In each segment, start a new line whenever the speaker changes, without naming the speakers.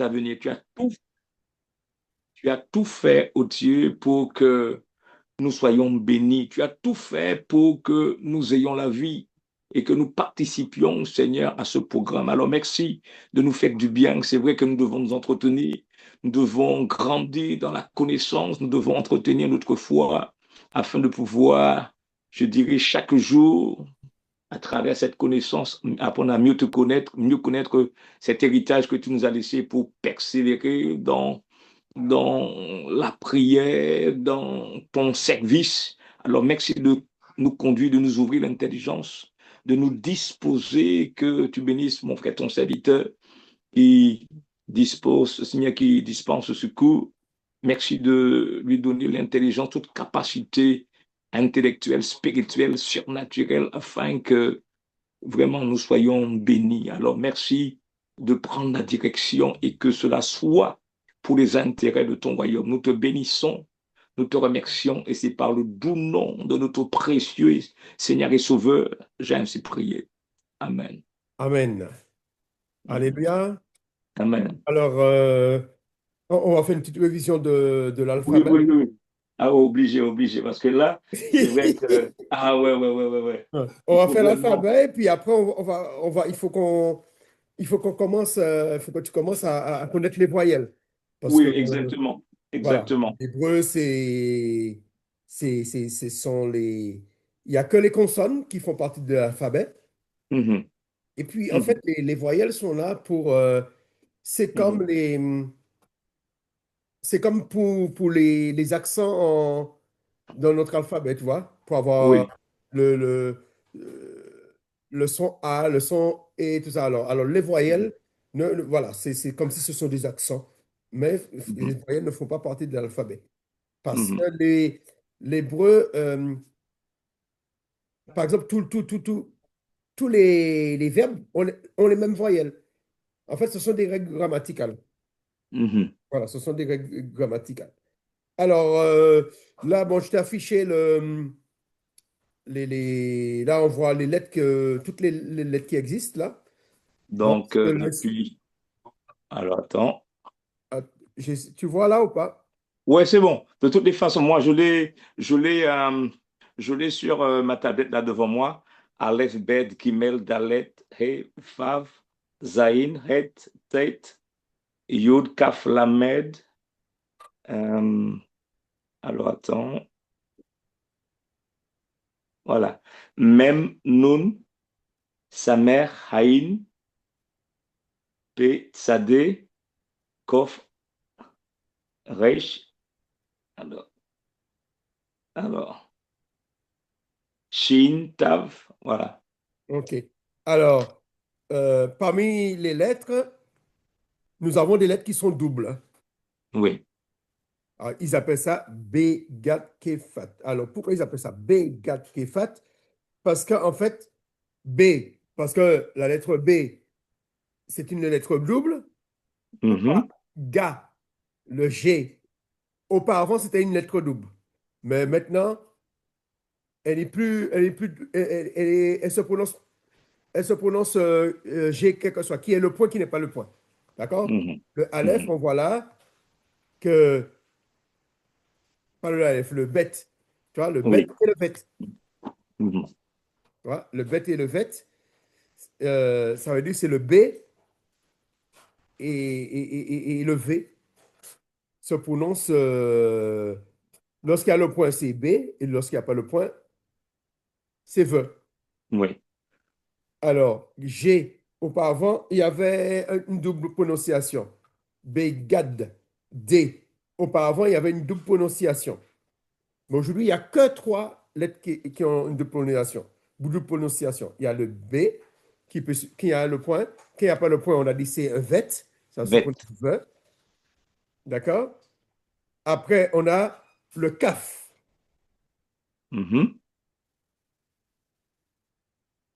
intervenir. Tu as tout fait, oh Dieu, pour que nous soyons bénis. Tu as tout fait pour que nous ayons la vie et que nous participions, Seigneur, à ce programme. Alors merci de nous faire du bien. C'est vrai que nous devons nous entretenir, nous devons grandir dans la connaissance, nous devons entretenir notre foi afin de pouvoir, je dirais, chaque jour, à travers cette connaissance, apprendre à mieux te connaître, mieux connaître cet héritage que tu nous as laissé pour persévérer dans la prière, dans ton service. Alors merci de nous conduire, de nous ouvrir l'intelligence, de nous disposer, que tu bénisses mon frère, ton serviteur, qui dispose, Seigneur, qui dispense ce secours. Merci de lui donner l'intelligence, toute capacité intellectuelle, spirituelle, surnaturelle, afin que vraiment nous soyons bénis. Alors merci de prendre la direction et que cela soit pour les intérêts de ton royaume. Nous te bénissons, nous te remercions et c'est par le doux nom de notre précieux Seigneur et Sauveur, j'ai ainsi prié. Amen.
Amen. Alléluia.
Amen.
Alors, on va faire une petite révision de
Oui,
l'alphabet.
oui, oui. Ah, obligé, obligé, parce que là, c'est vrai que... Ah, ouais, ouais, ouais, ouais, ouais.
On
Il
va
faut
faire
vraiment...
l'alphabet, puis après, il faut qu'on commence, il faut que tu commences à connaître les voyelles. Parce
Oui,
que,
exactement.
voilà,
Exactement.
l'hébreu, ce sont il n'y a que les consonnes qui font partie de l'alphabet.
Mhm,
Et puis, en fait,
mhm,
les voyelles sont là pour, c'est comme
mhm.
les, c'est comme pour les accents dans notre alphabet, tu vois, pour avoir
Oui.
le, le, le son A, le son E, tout ça. Alors les
Mhm,
voyelles, voilà, c'est comme si ce sont des accents, mais les
mhm,
voyelles ne font pas partie de l'alphabet. Parce que
mhm,
l'hébreu, par exemple, tous les verbes ont les mêmes voyelles. En fait, ce sont des règles grammaticales.
mhm.
Voilà, ce sont des règles grammaticales. Alors, là, bon, je t'ai affiché là, on voit les lettres toutes les lettres qui existent là. Bon,
Donc, depuis... Alors, attends.
ah, tu vois là ou pas?
Ouais, c'est bon. De toutes les façons, moi, je l'ai sur ma tablette là devant moi. Aleph, Bet, Gimel, Dalet, He, Vav, Zayin, Het, Tet, Yud, Kaf, Lamed. Euh, alors, attends. Voilà. Mem, Nun, Samer, Haïn, Pe, Tzadé, Kof, Resh. Alors, alors, Shin, Tav. Voilà.
OK. Alors, parmi les lettres, nous avons des lettres qui sont doubles, hein.
Oui.
Alors, ils appellent ça Begat Kefat. Alors, pourquoi ils appellent ça Begat Kefat? Parce qu'en fait, B, parce que la lettre B, c'est une lettre double.
Mhm,
Ga, le G, auparavant, c'était une lettre double. Mais maintenant, elle est plus, elle se prononce G, quel que soit, qui est le point, qui n'est pas le point. D'accord?
mhm,
Le Aleph,
mhm.
on voit là que, pas le Aleph, le Bet. Tu vois, le Bet
Oui.
et le Bet.
Mhm.
Tu vois, le Bet et le Bet, ça veut dire que c'est le B et le V se prononcent, lorsqu'il y a le point, c'est B, et lorsqu'il n'y a pas le point, c'est V.
Oui.
Alors, G, auparavant, il y avait une double prononciation. Begad, D. Auparavant, il y avait une double prononciation. Mais aujourd'hui, il n'y a que trois lettres qui ont une double prononciation. Double prononciation. Il y a le B qui a le point. Qui n'a pas le point, on a dit c'est un vet. Ça se prononce
Vet.
V. D'accord? Après, on a le CAF.
Mhm.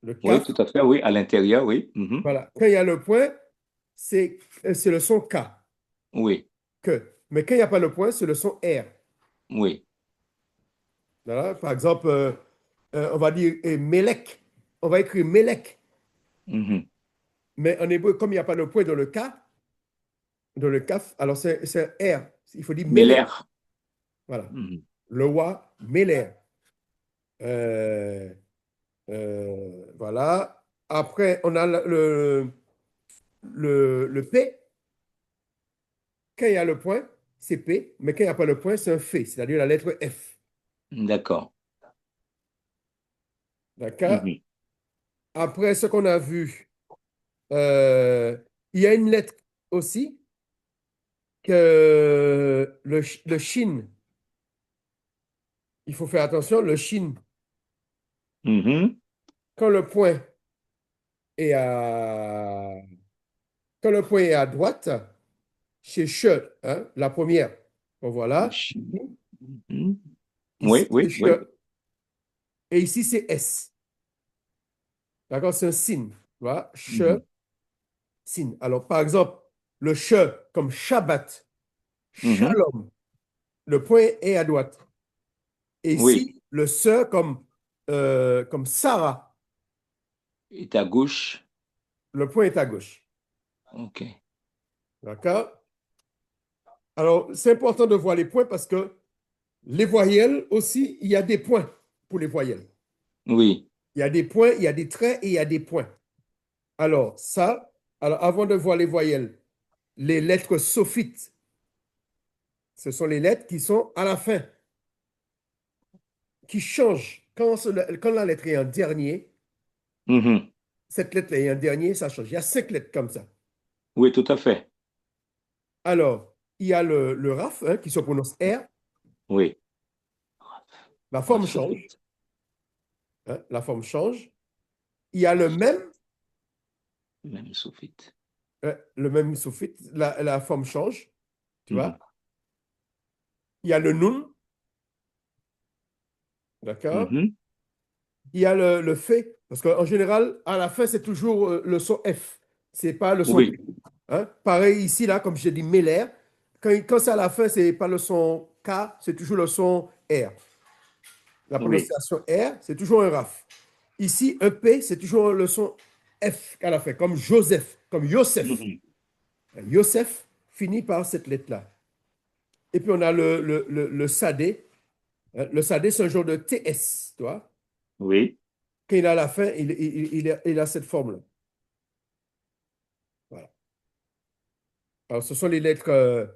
Le
Oui,
CAF,
tout à fait, oui, à l'intérieur, oui. Mhm.
voilà. Quand il y a le point, c'est le son K.
Oui,
Que. Mais quand il n'y a pas le point, c'est le son R.
oui.
Voilà. Par exemple, on va dire Melek. On va écrire Melek.
Mhm.
Mais en hébreu, comme il n'y a pas le point dans le K, dans le kaf. Alors, c'est un R. Il faut dire
Mais
mêler.
l'air.
Voilà.
Mhm.
Le wa, mêler. Voilà. Après, on a le P. Quand il y a le point, c'est P. Mais quand il n'y a pas le point, c'est un F, c'est-à-dire la lettre F.
D'accord.
D'accord?
Mhm.
Après, ce qu'on a vu, euh, il y a une lettre aussi que le shin, il faut faire attention, le shin,
Mhm.
quand le point est à, quand le point est à droite, c'est che, hein, la première. Bon, voilà.
Mhm. Oui,
Ici, c'est
oui, oui.
che. Et ici, c'est S. D'accord? C'est un signe. Voilà. Che,
Mhm.
signe. Alors, par exemple, le che comme Shabbat,
Mhm.
Shalom, le point est à droite. Et
Oui.
ici, le se comme Sarah,
Et à gauche.
le point est à gauche.
OK.
D'accord? Alors, c'est important de voir les points parce que les voyelles aussi, il y a des points pour les voyelles.
Oui.
Il y a des points, il y a des traits et il y a des points. Alors, ça, alors avant de voir les voyelles, les lettres sophites, ce sont les lettres qui sont à la fin, qui changent. Quand la lettre est en dernier,
Mhm.
cette lettre est en dernier, ça change. Il y a 5 lettres comme ça.
Oui, tout à fait.
Alors, il y a le RAF hein, qui se prononce R,
Oui.
la
Ah,
forme change.
Sophie.
Hein, la forme change. Il y a
Ah, même Sophie.
le même soufite, la forme change, tu
Mhm.
vois. Il y a le nun, d'accord.
Mhm.
Il y a le fait, parce qu'en général, à la fin, c'est toujours le son F, c'est pas le son P.
Oui.
Hein. Pareil ici, là, comme je dis, Meller, quand c'est à la fin, c'est pas le son K, c'est toujours le son R. La
Oui.
prononciation R, c'est toujours un RAF. Ici, un P, c'est toujours le son F à la fin, comme Joseph, comme Yosef.
Mhm.
Yosef finit par cette lettre-là. Et puis on a le sadé. Le sadé, c'est un genre de TS, tu vois.
Oui.
Quand il est à la fin, il a cette forme-là. Voilà. Alors, ce sont les lettres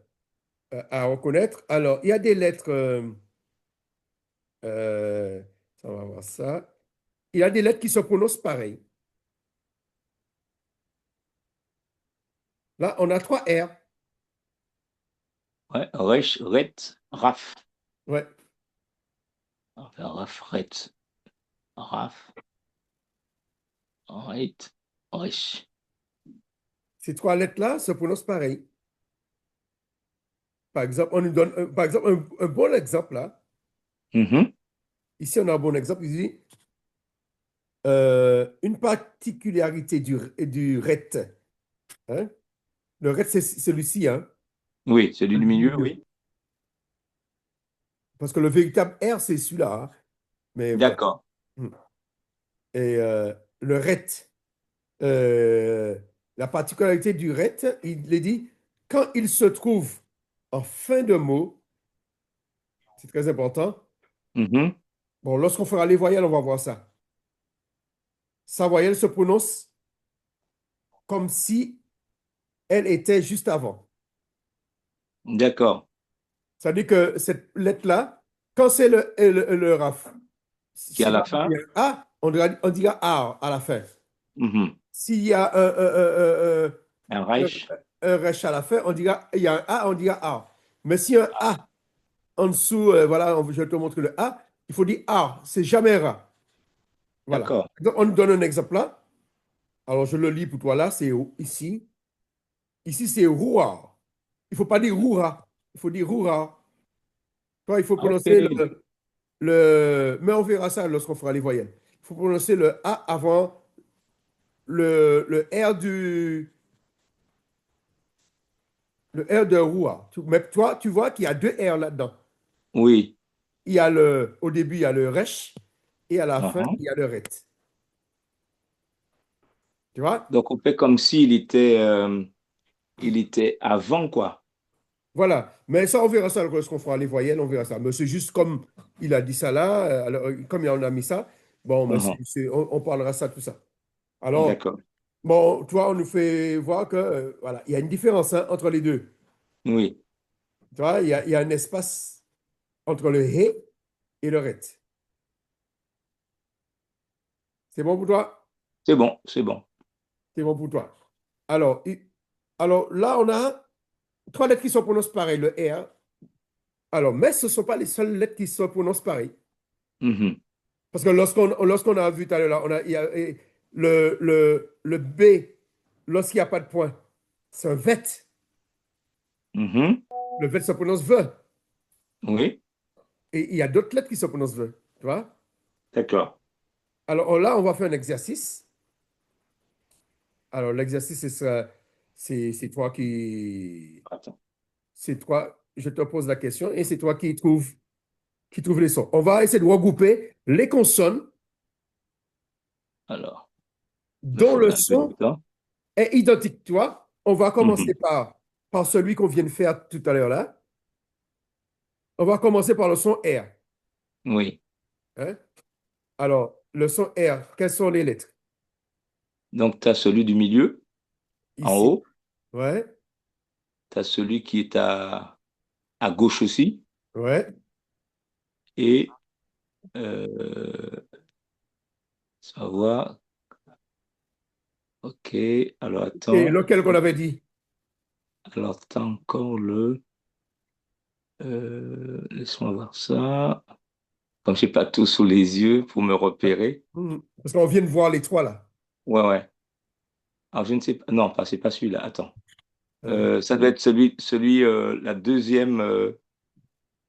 à reconnaître. Alors, il y a des lettres, euh, on va voir ça. Il y a des lettres qui se prononcent pareil. Là, on a 3 R.
Ouais. Resh, Ret, Raf.
Ouais.
Enfin, Raf, Ret, Raf, Ret, Resh.
Ces 3 lettres-là se prononcent pareil. Par exemple, on nous donne, par exemple, un bon exemple là.
Mhm.
Ici, on a un bon exemple. Il dit une particularité du ret. Hein? Le ret, c'est celui-ci, hein?
Oui, celui du milieu, oui.
Parce que le véritable R, c'est celui-là, hein. Mais voilà.
D'accord.
Hmm. Et le ret, euh, la particularité du ret, il est dit, quand il se trouve en fin de mot, c'est très important.
Mhm.
Bon, lorsqu'on fera les voyelles, on va voir ça. Sa voyelle se prononce comme si elle était juste avant.
D'accord.
C'est-à-dire que cette lettre-là, quand c'est le RAF,
Qui à
s'il y
la
a
fin?
un A, on dira A à la fin.
Mhm.
S'il y a
Un
un,
Resh.
un resh à la fin, on dira, il y a un A, on dira A. Mais si un A en dessous, voilà, je vais te montrer le A, il faut dire A, c'est jamais Ra. Voilà.
D'accord.
Donc, on nous donne un exemple là. Alors, je le lis pour toi là, c'est ici. Ici, c'est Roua. Il ne faut pas dire Roura, il faut dire Roura. Toi, il faut prononcer
OK.
mais on verra ça lorsqu'on fera les voyelles. Il faut prononcer le A avant le R le R de Roua. Mais toi, tu vois qu'il y a 2 R là-dedans.
Oui.
Au début, il y a le resh et à la fin,
Mhm.
il y a le ret. Tu vois?
Donc, on fait comme s'il était il était avant, quoi.
Voilà. Mais ça, on verra ça lorsqu'on fera les voyelles, on verra ça. Mais c'est juste comme il a dit ça là, alors, comme il en a mis ça, bon, mais
Mhm.
on parlera ça, tout ça. Alors,
D'accord.
bon, toi, on nous fait voir que, voilà, il y a une différence hein, entre les deux.
Oui,
Tu vois, il y a un espace entre le he et le ret. C'est bon pour toi?
c'est bon, c'est bon.
C'est bon pour toi. Alors, alors là, on a trois lettres qui sont prononcées pareil, le R. Alors, mais ce ne sont pas les seules lettres qui se prononcent pareil.
Mhm.
Parce que lorsqu'on a vu tout à l'heure, là, il y a, le B, lorsqu'il n'y a pas de point, c'est un vet.
Mhm.
Le vet se prononce ve.
Oui,
Et il y a d'autres lettres qui se prononcent ve. Tu vois?
d'accord.
Alors là, on va faire un exercice. Alors, l'exercice, c'est toi qui.
Attends.
C'est toi, je te pose la question et c'est toi qui trouve les sons. On va essayer de regrouper les consonnes
Alors, il me
dont le
faudra un peu de
son
temps.
est identique. Tu vois? On va commencer
Mhm.
par celui qu'on vient de faire tout à l'heure là. On va commencer par le son R.
Oui.
Hein? Alors, le son R, quelles sont les lettres?
Donc, tu as celui du milieu, en
Ici.
haut.
Ouais,
Tu as celui qui est à gauche aussi.
ouais.
Et, euh, savoir. OK. Alors,
Et
attends.
lequel qu'on avait dit?
Alors, tu as encore le. Laisse-moi voir ça. Comme je n'ai pas tout sous les yeux pour me repérer.
Parce qu'on vient de voir les trois là.
Ouais, ouais. Alors, je ne sais pas. Non, pas, c'est pas celui-là. Attends.
Euh,
Ça doit être la deuxième,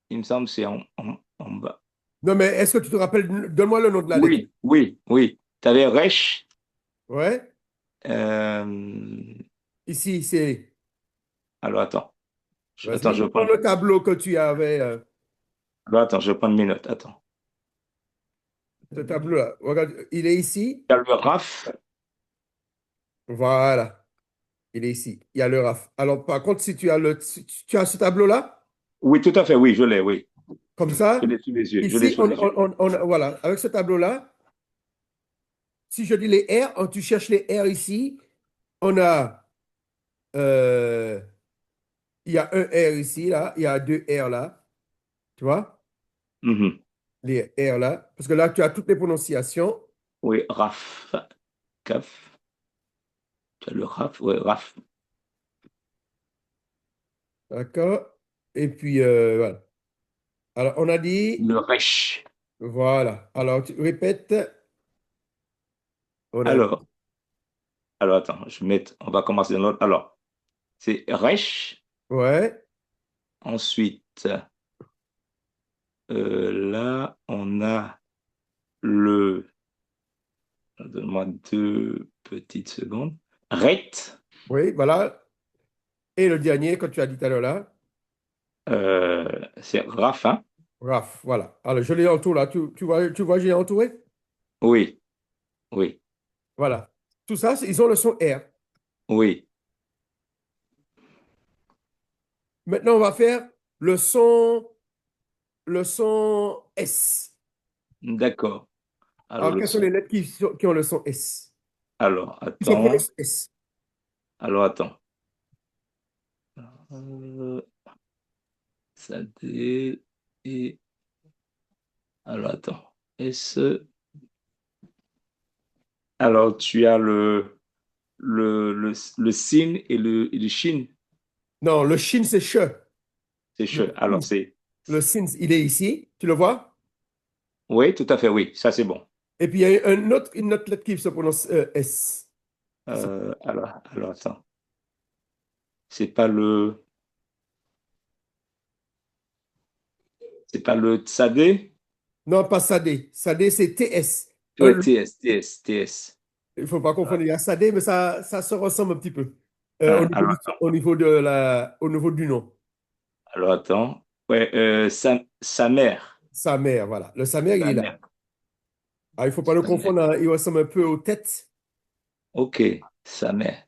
il me semble, c'est en bas.
Non, mais est-ce que tu te rappelles? Donne-moi le nom de la lettre.
Oui, oui, oui. Tu avais Resh.
Ouais.
euh,
Ici, c'est.
alors, attends. Attends,
Vas-y, prends le tableau que tu avais.
Je vais prendre mes notes. Attends.
Ce tableau-là. Regarde, il est ici.
Il y a le RAF.
Voilà. Il est ici. Il y a le RAF. Alors, par contre, si tu as tu as ce tableau-là,
Oui, tout à fait, oui, je l'ai, oui.
comme
Je
ça,
l'ai sous les yeux. Je l'ai
ici,
sous les yeux.
voilà, avec ce tableau-là, si je dis les R, tu cherches les R ici, on a, euh, il y a un R ici, là, il y a deux R là, tu vois,
Mhm.
les R là, parce que là, tu as toutes les prononciations,
Oui, RAF. CAF. Tu as le RAF, oui, RAF.
d'accord? Et puis, voilà. Alors, on a dit,
Le RESH.
voilà. Alors, tu répètes, on a dit,
Alors, attends, on va commencer dans l'autre. Alors, c'est RESH.
ouais,
Ensuite, là, on a le, donne-moi 2 petites secondes. RET,
oui, voilà. Et le dernier, que tu as dit tout à l'heure là,
c'est RAF, hein?
RAF, voilà. Alors, je l'ai en tout là. Tu vois, j'ai entouré?
Oui, oui,
Voilà. Tout ça, ils ont le son R.
oui.
Maintenant, on va faire le son S.
D'accord. Alors,
Alors,
le
quelles sont les
son.
lettres qui ont le son S?
Alors,
Qui sont
attends.
prononcées S.
Alors, attends. Euh, ça D et. Alors, attends. S. Alors, tu as le sin et le shin.
Non, le shin, c'est che.
C'est
Le
che. Alors,
sin,
c'est.
le sin, il est ici. Tu le vois?
Oui, tout à fait, oui. Ça, c'est bon.
Et puis, il y a une autre lettre qui se prononce S.
Attends. C'est pas le. C'est pas le tsadé?
Non, pas sadé. Sadé, c'est TS.
Ouais, TS, TS, TS.
Il ne faut pas confondre. Il y a sadé, mais ça se ressemble un petit peu
Alors,
au niveau du nom.
attends. Ouais, sa mère.
Sa mère, voilà. Le sa mère, il
Sa
est là.
mère.
Ah, il ne faut pas le
Sa mère.
confondre, hein. Il ressemble un peu aux têtes.
OK, sa mère.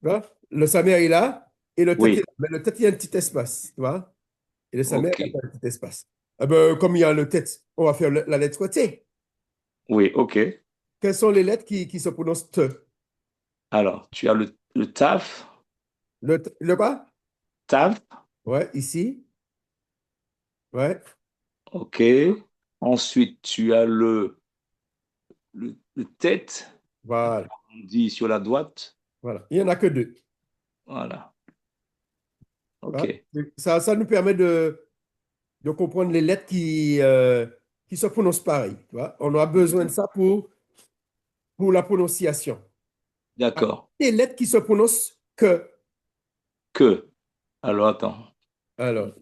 Tu vois? Le sommaire est là et le tête est
Oui,
là. Mais le tête, il y a un petit espace, tu vois? Et le sommaire,
ok.
il y a pas un petit espace. Eh ben, comme il y a le tête, on va faire la lettre T.
Oui, ok.
Quelles sont les lettres qui se prononcent T?
Alors, tu as le TAF,
Le quoi?
TAF,
Ouais, ici. Ouais,
ok. Ensuite, tu as le tête,
voilà.
on dit sur la droite.
Voilà. Il n'y en a que deux.
Voilà, ok.
Hein. Ça nous permet de comprendre les lettres qui se prononcent pareil. Tu vois? On a besoin de ça pour la prononciation. Alors,
D'accord.
les lettres qui se prononcent que.
Que. Alors, attends.
Alors, les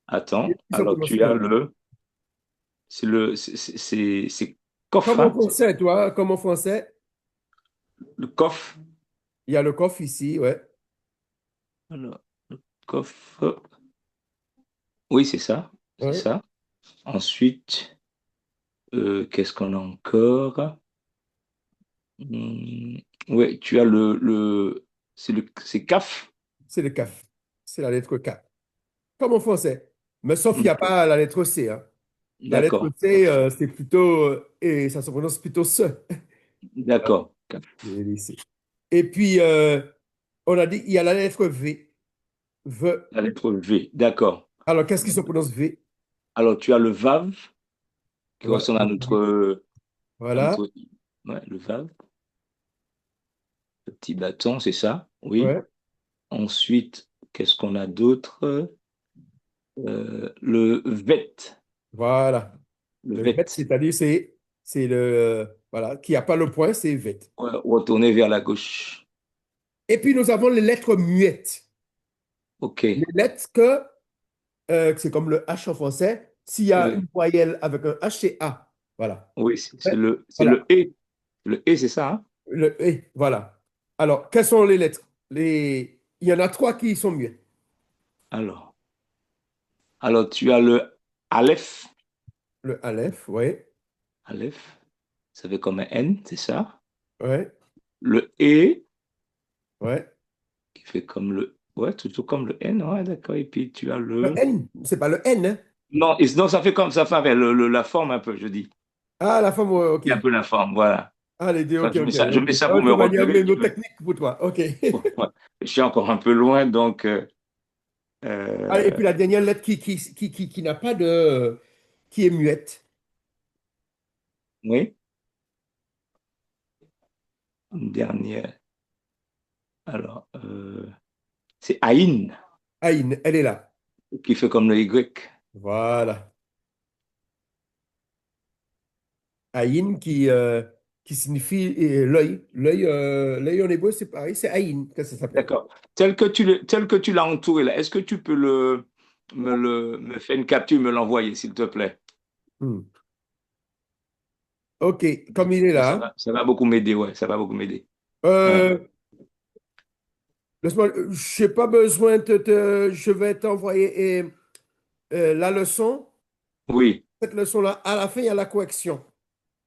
Attends.
lettres qui se
Alors,
prononcent
tu as
que.
le. C'est coffre,
Comme en
hein?
français, tu vois, comme en français,
Le coffre.
il y a le coffre ici, ouais.
Alors, le coffre. Oui, c'est ça. C'est
Ouais.
ça. Ensuite, qu'est-ce qu'on a encore? Hmm, ouais, tu as c'est CAF.
C'est le CAF. C'est la lettre K. Comme en français. Mais sauf qu'il n'y a
Ok.
pas la lettre C. Hein. La lettre
D'accord.
C, c'est plutôt, et ça se prononce plutôt ce.
D'accord.
Les C. Et puis, on a dit, il y a la lettre V. V.
La lettre V. D'accord.
Alors, qu'est-ce qui se prononce V?
Alors, tu as le VAV qui
Voilà.
ressemble à
Voilà.
notre, ouais, le VAV, le petit bâton, c'est ça. Oui.
Ouais.
Ensuite, qu'est-ce qu'on a d'autre? Le VET.
Voilà.
Le
Le VET,
VET.
c'est-à-dire, c'est le, voilà, qui n'a pas le point, c'est VET.
Ouais, retourner vers la gauche.
Et puis, nous avons les lettres muettes.
OK.
Les lettres c'est comme le H en français. S'il y a une
Oui,
voyelle avec un H, c'est A. Voilà.
oui,
Ouais.
c'est
Voilà.
le E. Le E, c'est ça, hein?
Le E, voilà. Alors, quelles sont les lettres? Il y en a trois qui sont muettes.
Alors, tu as le Aleph.
Le Aleph, oui.
Aleph, ça fait comme un N, c'est ça?
Ouais,
Le E,
ouais.
qui fait comme le. Ouais, tout comme le N, ouais, d'accord. Et puis tu as
Le
le.
N, c'est pas le N, hein.
Non, non, ça fait comme ça, fait avec la forme un peu, je dis.
Ah, la forme, ouais, OK.
Il y a un peu la forme, voilà.
Ah, les deux,
Enfin,
OK, OK,
je
OK.
mets ça
Ah,
pour
de
me
toute manière,
repérer.
nos techniques pour toi. OK.
Ouais. Je suis encore un peu loin, donc.
Ah, et
Euh,
puis la dernière lettre qui n'a pas de, qui est muette.
oui, une dernière. Alors, c'est Aïn,
Aïn, elle est là.
qui fait comme le Y.
Voilà. Aïn qui signifie l'œil. L'œil en hébreu, c'est pareil, c'est Aïn que ça s'appelle.
D'accord. Tel que tu l'as entouré là, est-ce que tu peux me faire une capture, me l'envoyer, s'il te plaît?
Hmm. OK, comme il est là.
Ça va beaucoup m'aider, ouais, ça va beaucoup m'aider. Ouais.
Euh, laisse-moi, je n'ai pas besoin je vais t'envoyer la leçon.
Oui,
Cette leçon-là, à la fin, il y a la correction.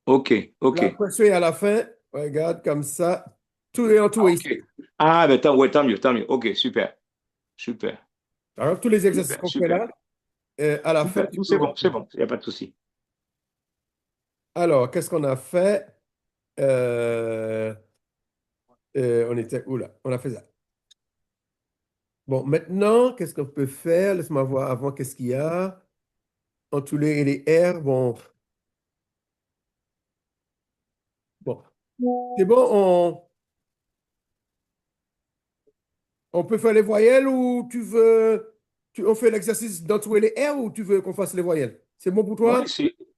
ok, ok.
La correction est à la fin. Regarde comme ça. Tout est
Ah,
entouré ici.
ok. Ah, ben ouais, tant mieux, tant mieux. Ok, super, super,
Alors, tous les exercices
super,
qu'on fait
super,
là, à la fin,
super.
tu peux
C'est
reprendre.
bon, il n'y a pas de souci.
Alors, qu'est-ce qu'on a fait? Euh, on était où là? On a fait ça. Bon, maintenant, qu'est-ce qu'on peut faire? Laisse-moi voir avant qu'est-ce qu'il y a. En tous les R, bon, bon. C'est bon, on peut faire les voyelles ou tu veux, on fait l'exercice d'entourer les R ou tu veux qu'on fasse les voyelles? C'est bon pour
Ouais,
toi?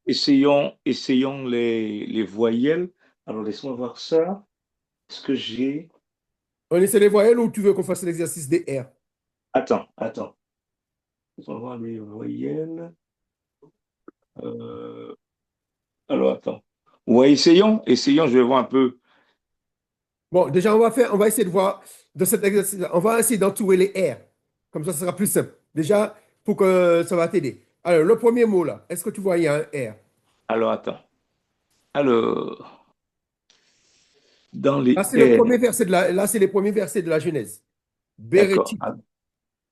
essayons les voyelles. Alors, laisse-moi voir ça. Est-ce que j'ai.
On essaie les voyelles ou tu veux qu'on fasse l'exercice des R?
Attends. Laisse-moi voir les voyelles. Euh, alors, attends. Ouais, essayons, je vais voir un peu.
Bon, déjà, on va essayer de voir de cet exercice, on va essayer d'entourer les R. Comme ça sera plus simple. Déjà, pour que ça va t'aider. Alors, le premier mot là, est-ce que tu vois, il y a un R?
Alors, attends. Alors, dans
Là,
les
c'est le
R.
premier verset là, c'est les premiers versets de la Genèse.
D'accord.
Bereshit.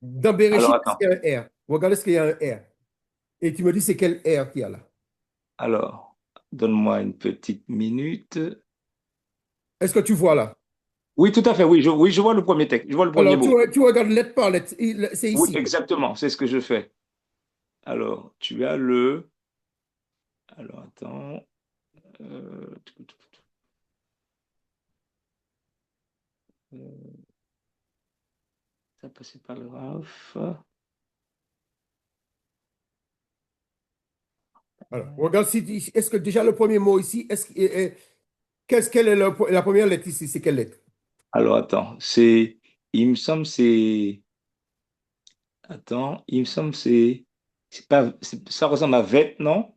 Dans
Alors,
Bereshit, est-ce
attends.
qu'il y a un R? Regarde, est-ce qu'il y a un R? Et tu me dis c'est quel R qu'il y a là?
Alors, donne-moi une petite minute.
Est-ce que tu vois là?
Oui, tout à fait. Oui, je vois le premier texte. Je vois le premier
Alors,
mot.
tu regardes lettre par lettre. C'est
Oui,
ici.
exactement. C'est ce que je fais. Alors, tu as Alors, attends. Euh, Ça passait par le RAF.
Alors, regarde si est-ce que déjà le premier mot ici, quelle est la première lettre ici? C'est quelle lettre?
Alors, attends. Il me semble, attends, il me semble, c'est pas, ça ressemble à vet, non?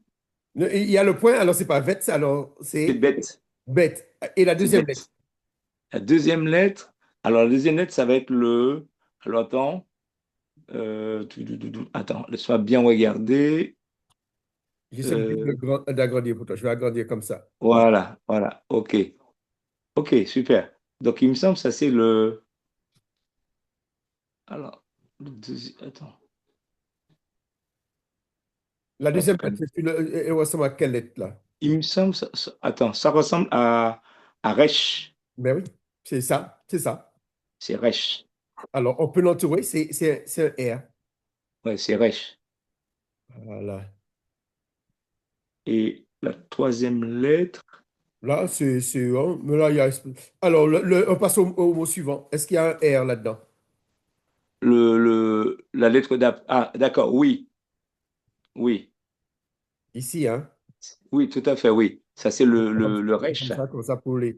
Il y a le point, alors c'est pas vet, alors
C'est
c'est
bête.
bête. Et la
C'est
deuxième lettre?
bête. La deuxième lettre, alors la deuxième lettre, ça va être alors, attends. Attends, laisse-moi bien regarder.
J'essaie
Euh,
d'agrandir pour toi. Je vais agrandir comme ça. Voilà.
voilà. OK. OK, super. Donc, il me semble que ça, c'est Alors, attends.
La
Hop,
deuxième lettre, elle ressemble à quelle lettre là?
il me semble, attends, ça ressemble à Resh.
Ben oui, c'est ça, c'est ça.
C'est Resh.
Alors, on peut l'entourer, c'est un R.
Ouais, c'est Resh.
Voilà.
Et la troisième lettre,
Là, mais là, il y a. Alors, on passe au mot suivant. Est-ce qu'il y a un R là-dedans?
la lettre d'après. Ah, d'accord, oui, oui,
Ici, hein?
oui, tout à fait, oui. Ça, c'est le Resh.
Comme ça pour les.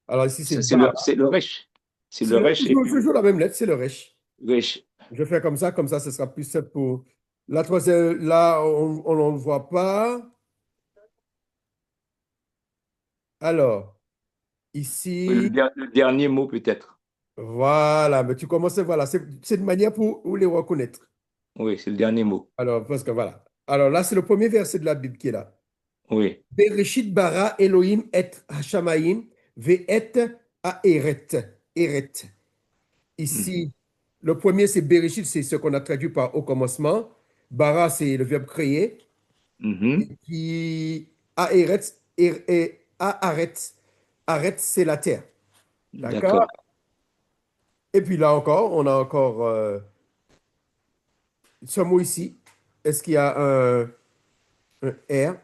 Alors, ici, c'est
Ça,
bar.
c'est le Resh. C'est le Resh et puis
Toujours la même lettre, c'est le resh.
Resh.
Je fais comme ça, ce sera plus simple pour. La troisième, là, on ne le voit pas. Alors,
Oui,
ici,
le dernier mot peut-être.
voilà, mais tu commences, voilà, c'est une manière pour les reconnaître.
Oui, c'est le dernier mot.
Alors, parce que voilà. Alors là, c'est le premier verset de la Bible qui est là.
Oui.
Bereshit bara Elohim et Hashamayim ve'et ha'eret. Eret.
Mhm.
Ici, le premier, c'est Bereshit, c'est ce qu'on a traduit par au commencement. Bara, c'est le verbe créer.
Mhm.
Et puis, ha'eret, ha'aret. Aret, c'est la terre. D'accord?
D'accord.
Et puis là encore, on a encore ce mot ici. Est-ce qu'il y a un R?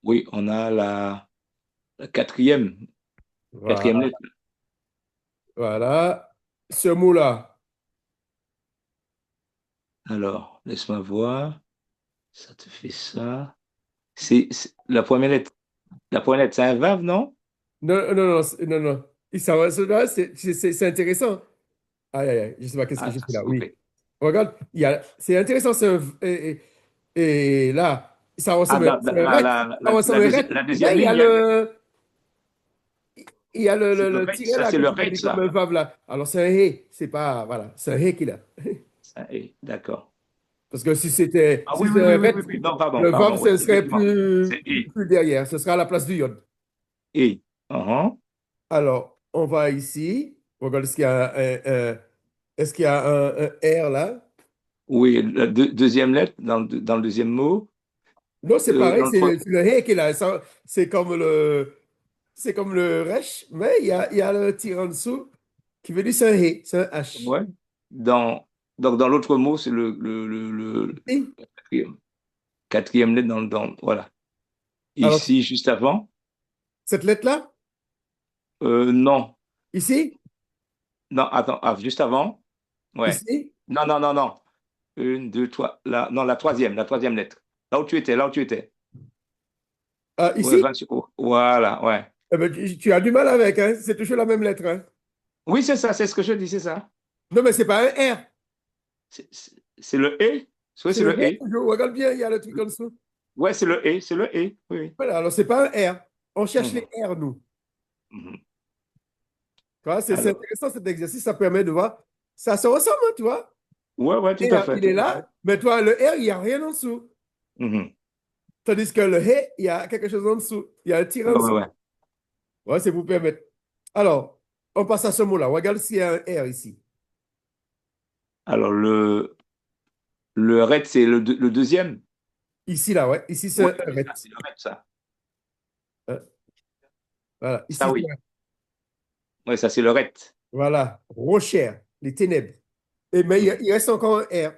Oui, on a la quatrième
Voilà.
lettre.
Voilà. Ce mot-là,
Alors, laisse-moi voir. Ça te fait ça. La première lettre. La première lettre, c'est un Vav, non?
non, non, non, non, non. Celui-là, c'est intéressant. Aïe, aïe, aïe, je ne sais pas qu'est-ce que
Ah,
j'ai
ça,
fait là.
ok.
Oui. Regarde, c'est intéressant. Et là,
Ah,
c'est un ret. Ça ressemble à un ret.
la deuxième
Mais
ligne,
il y a
c'est le
le
Resh.
tiret
Ça,
là
c'est
que
le
tu m'as mis
Resh,
comme
là.
un vav là. Alors, c'est un hé. C'est pas, voilà, c'est un hé qu'il a.
D'accord.
Parce que
Ah
si
oui,
c'est un ret,
Non, pardon,
le vav,
pardon. Oui,
ce serait
effectivement. C'est E.
plus derrière. Ce sera à la place du yod.
E. Uh-huh.
Alors, on va ici. Regarde, est-ce qu'il y a un R là?
Oui, la deuxième lettre dans le deuxième mot.
Non, c'est pareil,
Dans le premier.
c'est le hé qui est là. C'est comme le resh, mais il y a le tir en dessous qui veut dire c'est un hé, c'est un H.
Ouais. Donc, dans l'autre mot, c'est le
Ici,
quatrième lettre voilà.
alors,
Ici, juste avant.
cette lettre-là,
Non.
ici,
Non, attends, juste avant. Ouais.
ici,
Non. Une, deux, trois. Non, la troisième lettre. Là où tu étais. Ouais,
ici,
voilà, ouais.
eh ben, tu as du mal avec, hein, c'est toujours la même lettre, hein.
Oui, c'est ça, c'est ce que je dis, c'est ça.
Non, mais c'est pas un R,
C'est le E. Oui,
c'est
c'est
le
le
hé,
E.
toujours. Regarde bien, il y a le truc en dessous.
Ouais, c'est le E, c'est le E. Oui, oui.
Voilà, alors c'est pas un R. On cherche les
Mhm,
R, nous.
mhm.
Tu vois, c'est
Alors,
intéressant cet exercice, ça permet de voir. Ça se ressemble, hein, tu vois.
ouais, tout à
R,
fait,
il
tout
est
à fait.
là, mais toi, le R, il n'y a rien en dessous.
Mhm.
Tandis que le hé, il y a quelque chose en dessous. Il y a un tir en dessous.
Ouais.
Ouais, c'est pour permettre. Alors, on passe à ce mot-là. Regarde s'il y a un R ici.
Alors, le ret, c'est le deuxième?
Ici, là, ouais. Ici, c'est
Oui,
un
c'est
ret.
ça, c'est le ret, ça.
Voilà.
Ça,
Ici,
oui. Oui, ça, c'est le ret.
voilà. Rochère, les ténèbres. Et, mais
Mhm.
il reste encore un R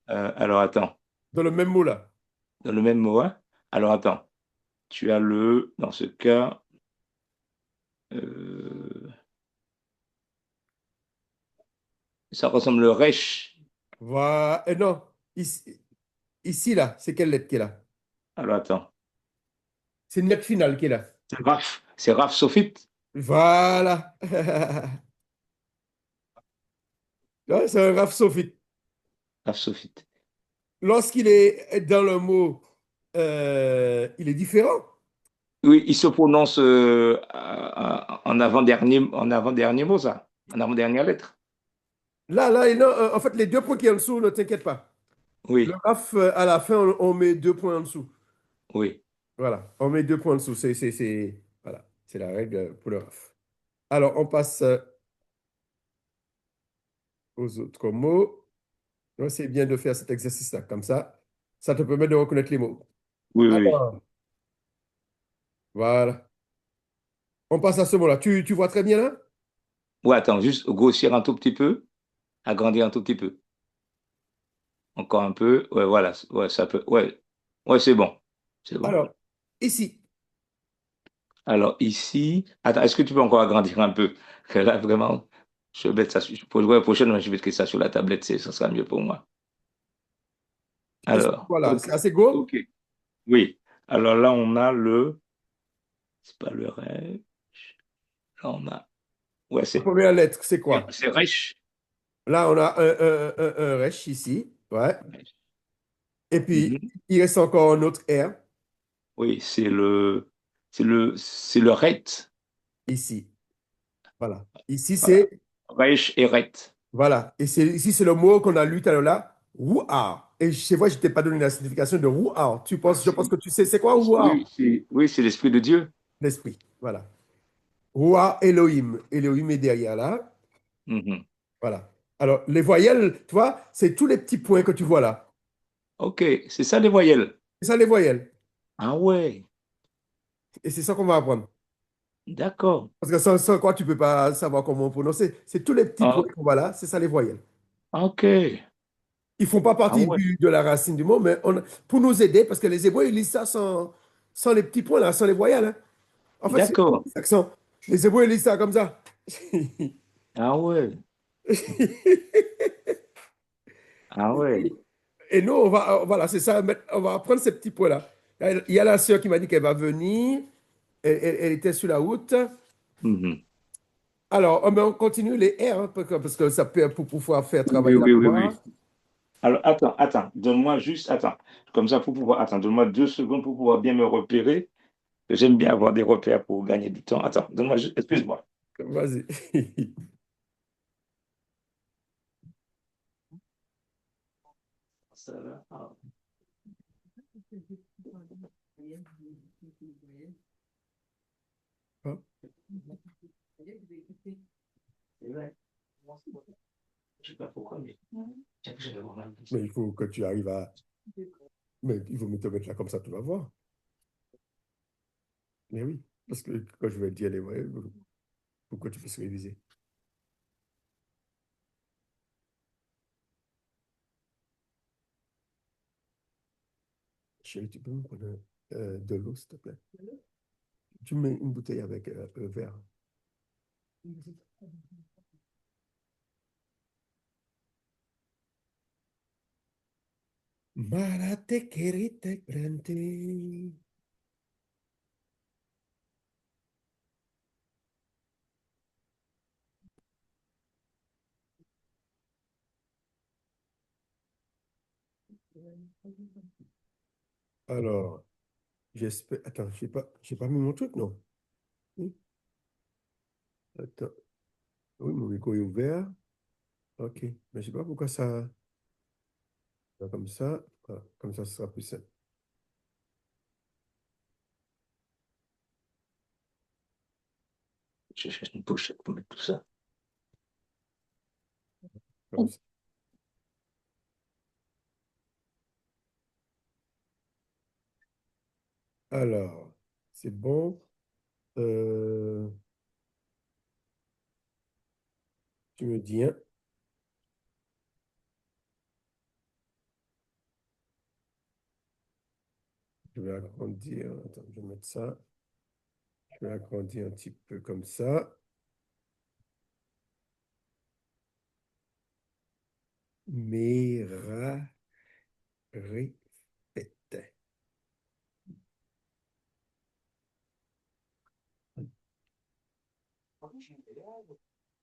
Alors, attends.
dans le même mot là.
Dans le même mot, hein? Alors, attends. Tu as dans ce cas, euh, ça ressemble le resh.
Voilà. Et non, ici, là, c'est quelle lettre qui est là?
Alors, attends.
C'est une lettre finale qui est là.
C'est Raf. C'est Raf Sofit.
Voilà. Ouais, c'est un rhapsophyte.
Raf Sofit.
Lorsqu'il est dans le mot, il est différent.
Oui, il se prononce en avant-dernier mot, ça. En avant-dernière lettre.
Là, et non, en fait, les deux points qui sont en dessous, ne t'inquiète pas. Le
Oui,
raf, à la fin, on met deux points en dessous.
oui.
Voilà, on met deux points en dessous. Voilà, c'est la règle pour le raf. Alors, on passe aux autres mots. Donc, c'est bien de faire cet exercice-là. Comme ça te permet de reconnaître les mots.
Oui, oui, oui.
Alors, voilà. On passe à ce mot-là. Tu vois très bien là?
Ouais, attends, juste grossir un tout petit peu, agrandir un tout petit peu. Encore un peu. Ouais, voilà. Ouais, ça peut. Ouais, ouais, c'est bon. C'est bon.
Alors, ici.
Alors ici, attends, est-ce que tu peux encore agrandir un peu? Que là, vraiment, je vais mettre ça pour la prochaine, je vais mettre ça sur la tablette, ça sera mieux pour moi.
Qu'est-ce que tu
Alors,
vois là?
ok,
C'est assez gros?
ok. Oui. Alors là, on a c'est pas le rêve. Là, on a, ouais,
La première lettre, c'est quoi?
c'est Reich.
Là, on a un resh ici. Ouais. Et puis,
Mhm.
il reste encore un autre R
Oui, c'est le Ret.
ici. Voilà. Ici,
Voilà.
c'est.
Reich et Ret.
Voilà. Et ici, c'est le mot qu'on a lu tout à l'heure là. Rouar. Et chez moi, je ne t'ai pas donné la signification de rouar. Je pense que tu sais, c'est quoi rouar?
Oui, c'est l'Esprit de Dieu.
L'esprit. Voilà. Rouar Elohim. Elohim est derrière là.
Mhm.
Voilà. Alors, les voyelles, tu vois, c'est tous les petits points que tu vois là.
Ok, c'est ça les voyelles.
C'est ça les voyelles.
Ah ouais,
Et c'est ça qu'on va apprendre.
d'accord.
Parce que sans quoi, tu ne peux pas savoir comment prononcer. C'est tous les petits points
Ah,
qu'on voit là, c'est ça les voyelles.
ok.
Ils ne font pas
Ah
partie
ouais,
de la racine du mot, mais pour nous aider, parce que les Hébreux, ils lisent ça sans les petits points là, sans les voyelles, hein. En fait, c'est
d'accord.
les accents. Les Hébreux, ils lisent ça comme ça.
Ah ouais, ah ouais.
Et nous, voilà, c'est ça, on va apprendre ces petits points-là. Il y a la sœur qui m'a dit qu'elle va venir. Elle était sur la route.
Mhm.
Alors, mais on continue les R, hein, parce que ça peut pour pouvoir faire
Oui,
travailler la
oui, oui,
mémoire.
oui. Alors, attends, donne-moi juste, attends, comme ça, donne-moi 2 secondes pour pouvoir bien me repérer. J'aime bien avoir des repères pour gagner du temps. Attends, donne-moi juste, excuse-moi.
Vas-y.
Ça va. Ah, c'est vrai. Je sais pas pourquoi, mais je vais voir un peu ça.
Mais il faut que tu arrives à. Mais il vaut mieux te mettre là comme ça, tu vas voir. Mais oui, parce que quand je vais te dire les voyelles, pour que tu puisses réviser. Chérie, tu peux me prendre de l'eau, s'il te plaît? Tu mets une bouteille avec un verre. Malate querite prente. Alors, j'espère. Attends, j'ai pas mis mon truc, non? Oui. Attends. Oui, mon micro est ouvert. OK. Mais je sais pas pourquoi ça. Comme ça. Voilà. Comme ça, ce sera plus simple.
Je cherche une pochette pour mettre tout ça.
comme ça. Alors, c'est bon. Euh, Tu me dis, hein? Je vais agrandir. Attends, je vais mettre ça. Je vais agrandir un petit peu comme ça. Mérafette.